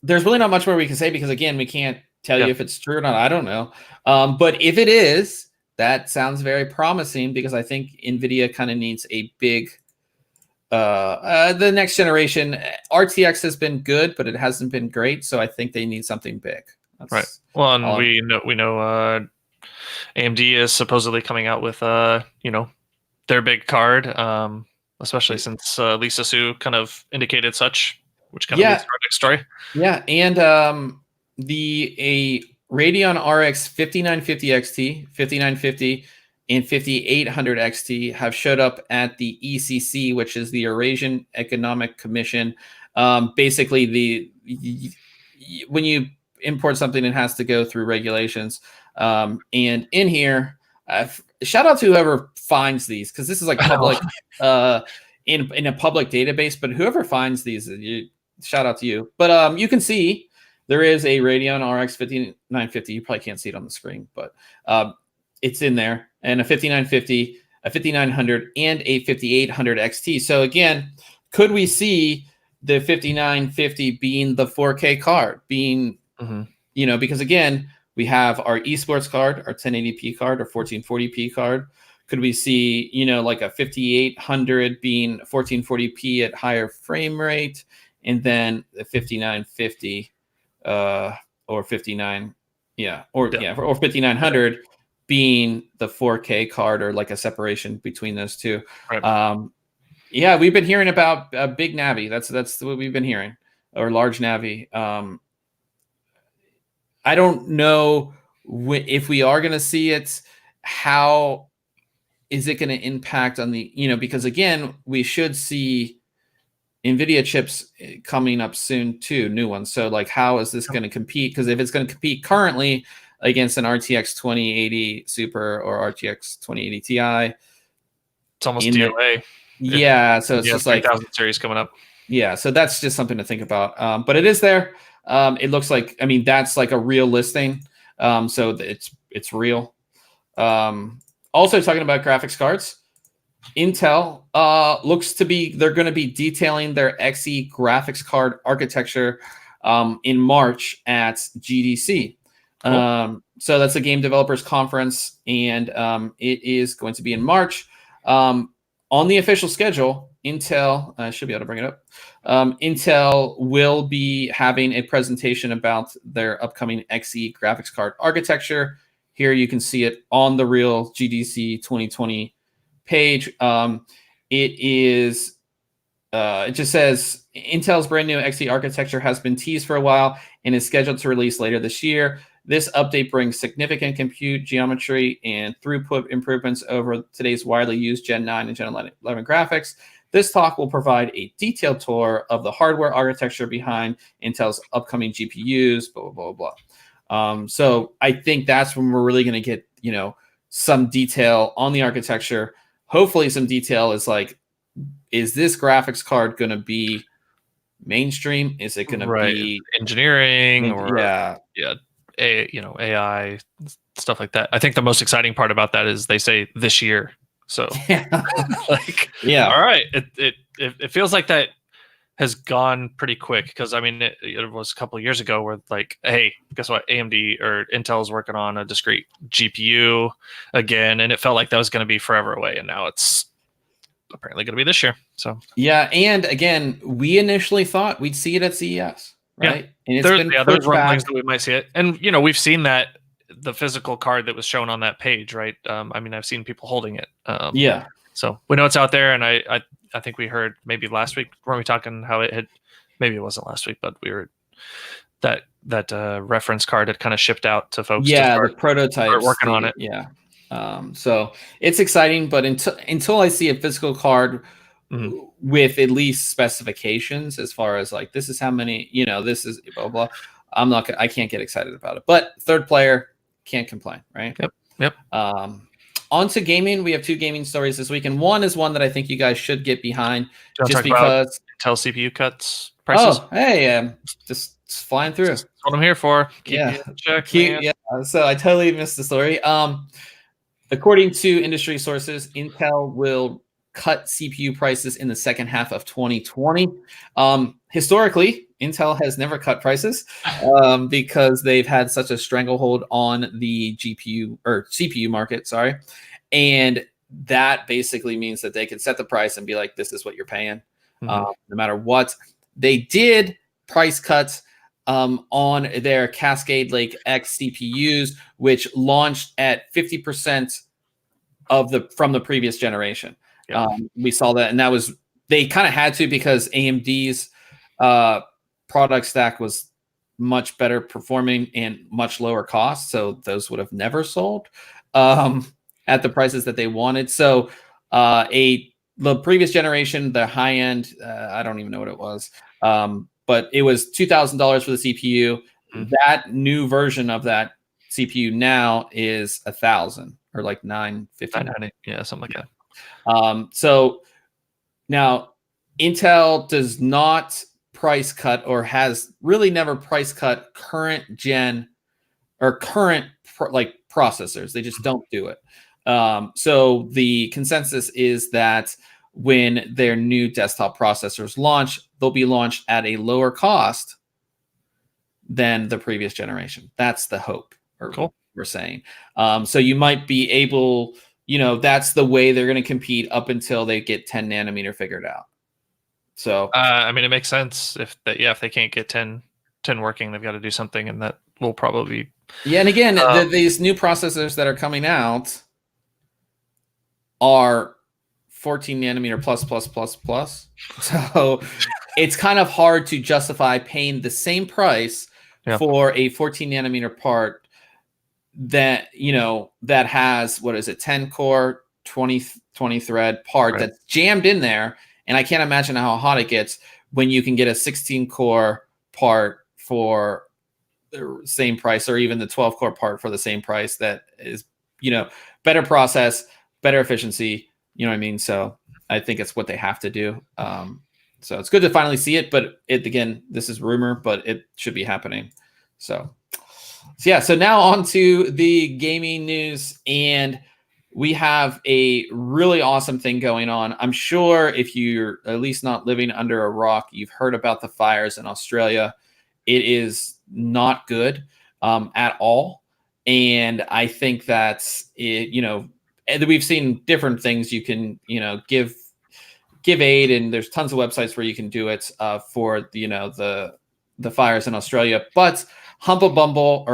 There's really not much more we can say because, again, we can't tell you if it's true or not. I don't know. But if it is, that sounds very promising because I think NVIDIA kind of needs a big, the next generation. RTX has been good, but it hasn't been great. So I think they need something big. That's right. Well, and we know AMD is supposedly coming out with, you know, their big card, especially since Lisa Su kind of indicated such, which kind of leads to our next story. Yeah, and a Radeon RX 5950 XT, 5950, and 5800 XT have showed up at the ECC, which is the Eurasian Economic Commission. Basically, when you import something, it has to go through regulations. And in here, shout out to whoever finds these, because this is like public in a public database. But whoever finds these, shout out to you. But you can see there is a Radeon RX 5950. You probably can't see it on the screen, but it's in there, and a 5950, a 5900, and a 5800 XT. So again, could we see the 5950 being the 4K card, being, you know, because again, we have our esports card, our 1080p card, our 1440p card. Could we see, you know, like a 5800 being 1440p at higher frame rate, and then the 5950 or 59, or 5900 being the 4K card, or like a separation between those two. Right. Yeah, we've been hearing about big Navi. That's what we've been hearing, or large Navi. I don't know if we are going to see it. How is it going to impact on the, you know, because again, we should see NVIDIA chips coming up soon too, new ones. So like, how is this going to compete? Because if it's going to compete currently against an RTX 2080 Super or RTX 2080 Ti, it's almost DLA. Yeah, so it's just like 3000 series coming up. Yeah, so that's just something to think about. But it is there. It looks like, I mean, that's like a real listing. So it's real. Also talking about graphics cards, Intel looks to be, they're going to be detailing their Xe graphics card architecture in March at GDC. Cool. So that's a game developers conference, and it is going to be in March. On the official schedule, Intel, I should be able to bring it up. Intel will be having a presentation about their upcoming Xe graphics card architecture. Here you can see it on the real GDC 2020 page. It just says Intel's brand new Xe architecture has been teased for a while and is scheduled to release later this year. This update brings significant compute geometry and throughput improvements over today's widely used Gen 9 and Gen 11 graphics. This talk will provide a detailed tour of the hardware architecture behind Intel's upcoming GPUs, blah, blah, blah, blah. So I think that's when we're really going to get, you know, some detail on the architecture. Hopefully some detail is like, is this graphics card going to be mainstream? Is it going to be engineering or AI, stuff like that? I think the most exciting part about that is they say this year. So like, all right, it feels like that has gone pretty quick, because I mean it was a couple of years ago where like, hey, guess what, AMD or Intel is working on a discrete GPU again, and it felt like that was going to be forever away, and now it's apparently going to be this year. So yeah, and again, we initially thought we'd see it at CES, right? And it's been there's pushed rumblings back. that we might see it, and we've seen that the physical card that was shown on that page, right? I mean, I've seen people holding it. Yeah, So we know it's out there, and I think we heard maybe last week, weren't we talking how it had, maybe it wasn't last week, but we were that reference card had kind of shipped out to folks to yeah, start the prototypes, working on it. yeah. So it's exciting, but until I see a physical card with at least specifications as far as like this is how many, this is blah blah, I can't get excited about it. But third player, can't complain, right? Yep. On to gaming. We have 2 gaming stories this week, and one is one that I think you guys should get behind, just because Intel CPU cuts prices. Oh, hey, just flying through. That's what I'm here for. Keep you in check, man. Yeah. So I totally missed the story. According to industry sources, Intel will cut CPU prices in the second half of 2020. Historically, Intel has never cut prices because they've had such a stranglehold on the GPU or CPU market. Sorry, and that basically means that they can set the price and be like, "This is what you're paying, no matter what." They did price cuts on their Cascade Lake X CPUs, which launched at 50% from the previous generation. Yeah. We saw that, and that was they kind of had to because AMD's product stack was much better performing and much lower cost, so those would have never sold at the prices that they wanted. So the previous generation, the high end, I don't even know what it was, but it was $2,000 for the CPU. That new version of that CPU now is $1,000 or like $950. Yeah, something like that. So now Intel does not price cut or has really never price cut current gen or current processors. They just don't do it. So the consensus is that when their new desktop processors launch, they'll be launched at a lower cost than the previous generation. That's the hope, or cool. We're saying. So you might be able, that's the way they're going to compete up until they get 10 nanometer figured out. So I mean, it makes sense if they can't get 10 working, they've got to do something, and that will probably. Yeah, and again, these new processors that are coming out are 14 nanometer plus. So it's kind of hard to justify paying the same price for a 14 nanometer part that, that has, 10 core, 20 thread part that's jammed in there. And I can't imagine how hot it gets when you can get a 16 core part for the same price, or even the 12 core part for the same price that is, better process, better efficiency. You know what I mean? So I think it's what they have to do. So it's good to finally see it, but again, this is rumor, but it should be happening. So now on to the gaming news, and we have a really awesome thing going on. I'm sure if you're at least not living under a rock, you've heard about the fires in Australia. It is not good at all. And I think that's it, we've seen different things you can, give aid, and there's tons of websites where you can do it for the fires in Australia. But Humble Bundle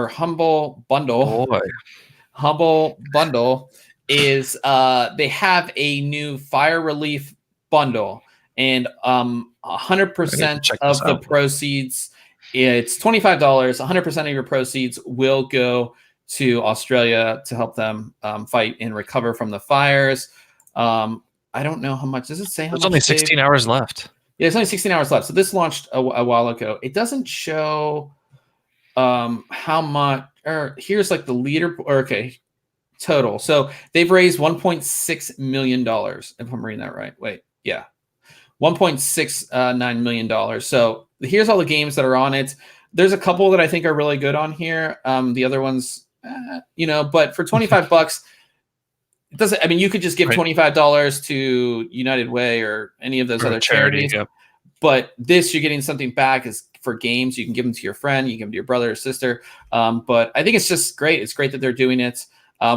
is they have a new fire relief bundle, and 100% of the proceeds, it's $25. 100% of your proceeds will go to Australia to help them fight and recover from the fires. I don't know how much. Does it say how much? There's only 16 hours left. Yeah, there's only 16 hours left. So this launched a while ago. It doesn't show how much. Or here's like the leader. Okay, total. So they've raised $1.6 million. If I'm reading that right. Wait, yeah, $1.69 million. So here's all the games that are on it. There's a couple that I think are really good on here. The other ones, but for $25. It doesn't. I mean, you could just give $25 to United Way or any of those other charities. But this, you're getting something back is for games. You can give them to your friend, you can give them to your brother or sister. But I think it's just great. It's great that they're doing it.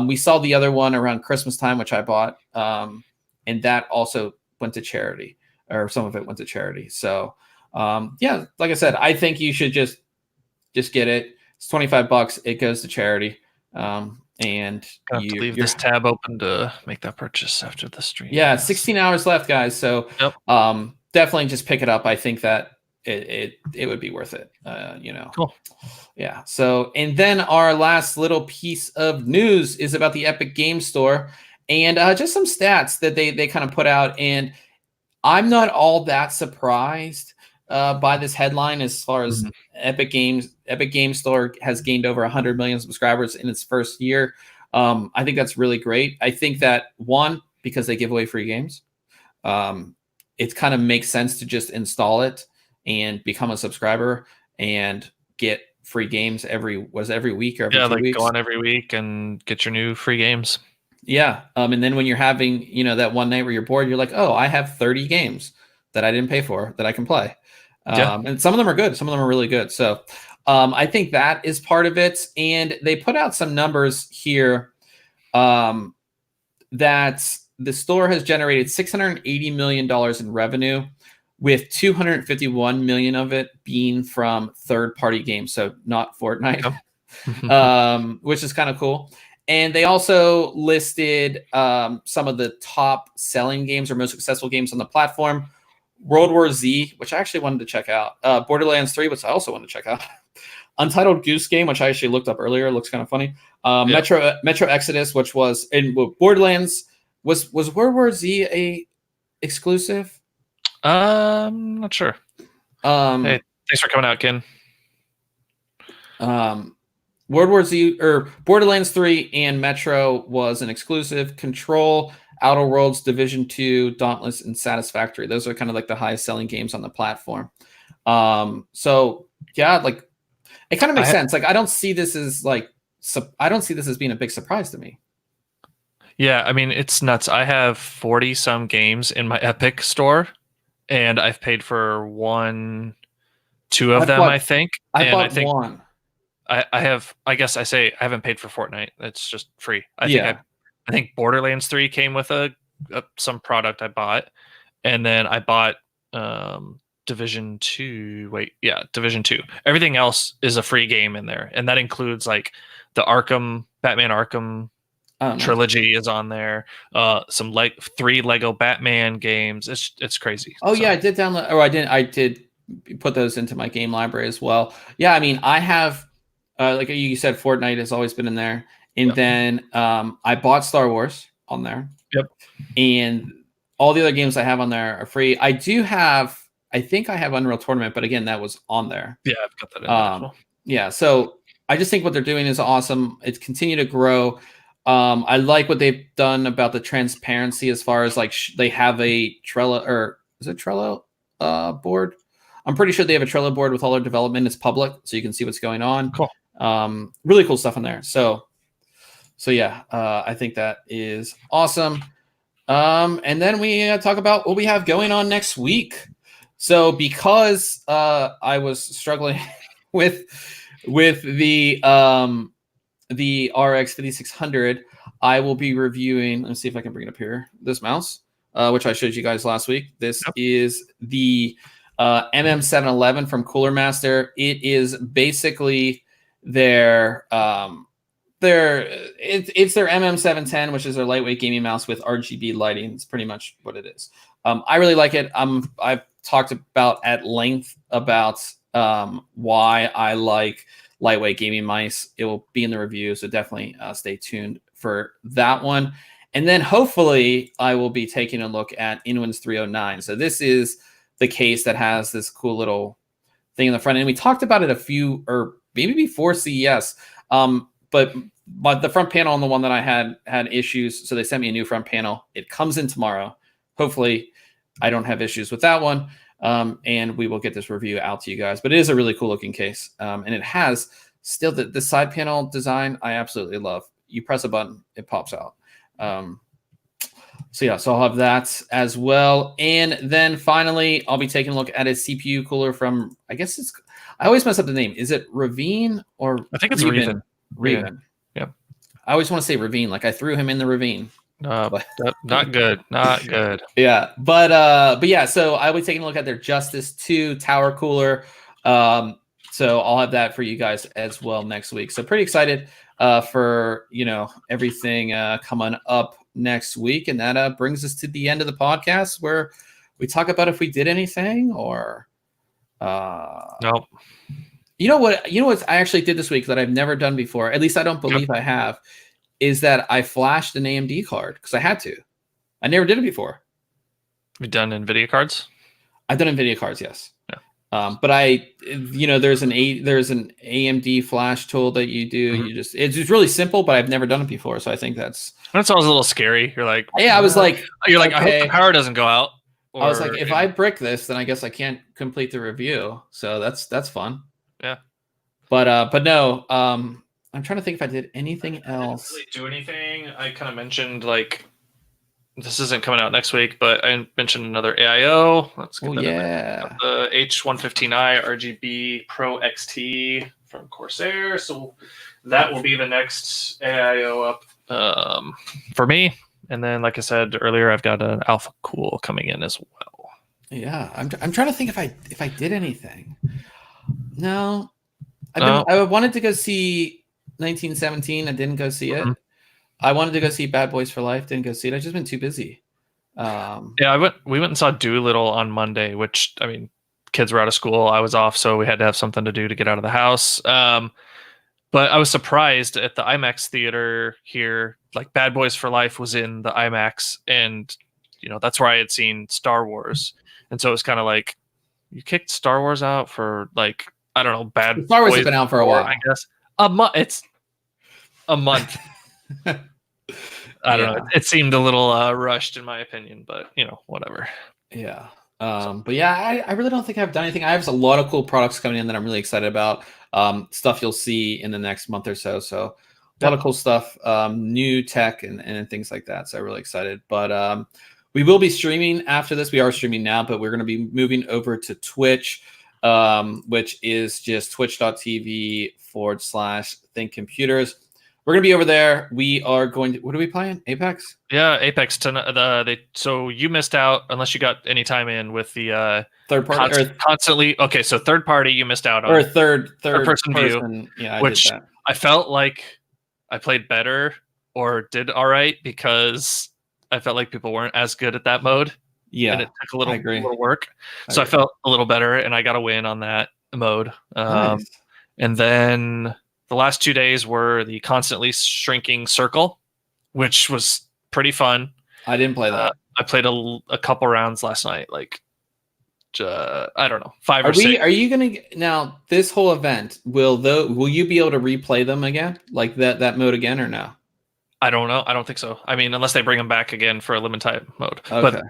We saw the other one around Christmas time, which I bought, and that also went to charity, or some of it went to charity. So yeah, like I said, I think you should just get it. It's $25. It goes to charity. And I have to leave this tab open to make that purchase after the stream. Yeah, 16 hours left, guys. So Yep. Definitely just pick it up. I think that it would be worth it. Cool. Yeah. So, and then our last little piece of news is about the Epic Game Store, and just some stats that they kind of put out. And I'm not all that surprised by this headline as far as Epic Game Store has gained over 100 million subscribers in its first year. I think that's really great. I think that, one, because they give away free games, it kind of makes sense to just install it and become a subscriber and get free games every week or every 2 weeks. Go on every week and get your new free games. Yeah. And then when you're having, that one night where you're bored, you're like, oh, I have 30 games that I didn't pay for that I can play. And some of them are good. Some of them are really good. So I think that is part of it. And they put out some numbers here that the store has generated $680 million in revenue, with 251 million of it being from third-party games. So not Fortnite, which is kind of cool. And they also listed some of the top selling games or most successful games on the platform. World War Z, which I actually wanted to check out. Borderlands 3, which I also wanted to check out. Untitled Goose Game, which I actually looked up earlier. It looks kind of funny. Metro Exodus, which was in Borderlands. Was World War Z a exclusive? I'm not sure. Hey, thanks for coming out, Ken. World War Z or Borderlands 3 and Metro was an exclusive. Control, Outer Worlds, Division 2, Dauntless, and Satisfactory. Those are kind of like the highest selling games on the platform. So yeah, like it kind of makes sense. Like I don't see this as being a big surprise to me. Yeah, I mean, it's nuts. I have 40 some games in my Epic store, and I've paid for 2 of them, I think. I think one. I guess I haven't paid for Fortnite. It's just free. I think Borderlands 3 came with some product I bought, and then I bought Division 2. Division 2. Everything else is a free game in there, and that includes like the Batman Arkham trilogy is on there. Some 3 Lego Batman games. It's crazy. Yeah, I did download, or I did put those into my game library as well. Yeah, I mean, I have like you said, Fortnite has always been in there, and then I bought Star Wars on there. Yep. And all the other games I have on there are free. I think I have Unreal Tournament, but again, that was on there. Yeah, I've got that in there as well. Yeah, so I just think what they're doing is awesome. It's continued to grow. I like what they've done about the transparency as far as like they have a Trello, or is it Trello board? I'm pretty sure they have a Trello board with all their development. It's public, so you can see what's going on. Cool. Really cool stuff in there. So yeah, I think that is awesome. And then we talk about what we have going on next week. So because I was struggling with the RX 5600, I will be reviewing. Let's see if I can bring it up here. This mouse, which I showed you guys last week. This is the MM711 from Cooler Master. It is basically their it's their MM710, which is their lightweight gaming mouse with RGB lighting. It's pretty much what it is. I really like it. I've talked about at length about why I like lightweight gaming mice. It will be in the review, so definitely stay tuned for that one. And then hopefully I will be taking a look at InWinds 309. So this is the case that has this cool little thing in the front end. We talked about it maybe before CES, but the front panel on the one that I had issues, so they sent me a new front panel. It comes in tomorrow. Hopefully I don't have issues with that one. And we will get this review out to you guys. But it is a really cool looking case. And it has still the side panel design I absolutely love. You press a button, it pops out. So I'll have that as well. And then finally, I'll be taking a look at a CPU cooler from, I always mess up the name. Is it Ravine or? I think it's Raven. Raven. Yeah. I always want to say Ravine, like I threw him in the ravine. Not good. Not good. Yeah, but yeah, so I was taking a look at their Justice 2 tower cooler. So I'll have that for you guys as well next week. So pretty excited for everything coming up next week, and that brings us to the end of the podcast where we talk about if we did anything or Nope. You know what I actually did this week that I've never done before, at least I don't believe I have, is that I flashed an AMD card because I had to. I never did it before. You've done NVIDIA cards? I've done NVIDIA cards, yes. Yeah. But there's an AMD flash tool that you do. Mm-hmm. It's just really simple, but I've never done it before, so I think that's always a little scary. You're like, yeah, I was like, you're like, I hope the power doesn't go out. Or, I was like, if I brick this, then I guess I can't complete the review. So that's fun. Yeah. But no, I'm trying to think if I did anything else. I didn't really do anything. I kind of mentioned this isn't coming out next week, but I mentioned another AiO. Let's get the H115i RGB Pro XT from Corsair. So that will be the next AiO up for me. And then, like I said earlier, I've got an Alpha Cool coming in as well. Yeah, I'm trying to think if I did anything. No, I wanted to go see 1917. I didn't go see it. I wanted to go see Bad Boys for Life. Didn't go see it. I've just been too busy. Yeah, we went and saw Doolittle on Monday, which, I mean, kids were out of school. I was off, so we had to have something to do to get out of the house. But I was surprised at the IMAX theater here. Like, Bad Boys for Life was in the IMAX, and that's where I had seen Star Wars. And so it was kind of like, you kicked Star Wars out for I don't know, Bad Star Wars Boys has been out for a while, I guess. It's a month. I don't know. It seemed a little rushed in my opinion, but whatever. Yeah. But yeah, I really don't think I've done anything. I have a lot of cool products coming in that I'm really excited about. Stuff you'll see in the next month or so. So a lot of cool stuff, new tech and things like that. So I'm really excited. But we will be streaming after this. We are streaming now, but we're going to be moving over to Twitch, which is just twitch.tv/ThinkComputers. We're going to be over there. We are going to, what are we playing? Apex? Yeah, Apex tonight. So you missed out unless you got any time in with the third party constantly. Okay, so third party you missed out on. Or third person view. Yeah, which did that. I felt like I played better or did all right because I felt like people weren't as good at that mode. Yeah, and it took a little work. So I felt a little better, and I got a win on that mode. Nice. And then the last 2 days were the constantly shrinking circle, which was pretty fun. I didn't play that. I played a couple rounds last night, I don't know, 5 or 6. Are you gonna now this whole event? Will you be able to replay them again, like that mode again, or no? I don't know. I don't think so. I mean, unless they bring them back again for a limited time mode. Okay. But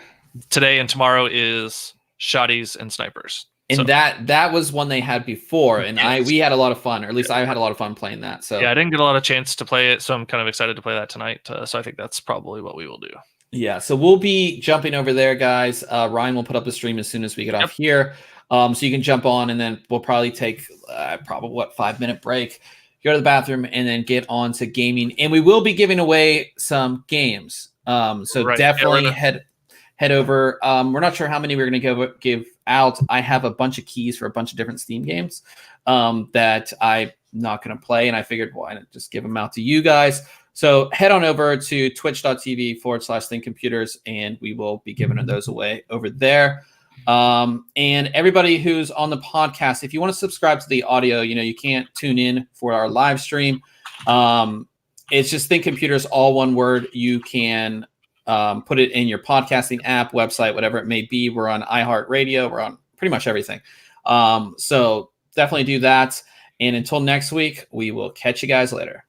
today and tomorrow is shotties and snipers. And that was one they had before, and we had a lot of fun, or at least I had a lot of fun playing that. So yeah, I didn't get a lot of chance to play it, so I'm kind of excited to play that tonight. So I think that's probably what we will do. Yeah, so we'll be jumping over there, guys. Ryan will put up the stream as soon as we get off here, so you can jump on, and then we'll probably take 5-minute break, go to the bathroom, and then get on to gaming. And we will be giving away some games, so definitely head over. We're not sure how many we're going to give out. I have a bunch of keys for a bunch of different Steam games that I'm not going to play, and I figured, why not just give them out to you guys? So head on over to twitch.tv/ThinkComputers, and we will be giving those away over there. And everybody who's on the podcast, if you want to subscribe to the audio, you can't tune in for our live stream. It's just ThinkComputers, all one word. You can put it in your podcasting app, website, whatever it may be. We're on iHeartRadio. We're on pretty much everything. So definitely do that. And until next week, we will catch you guys later.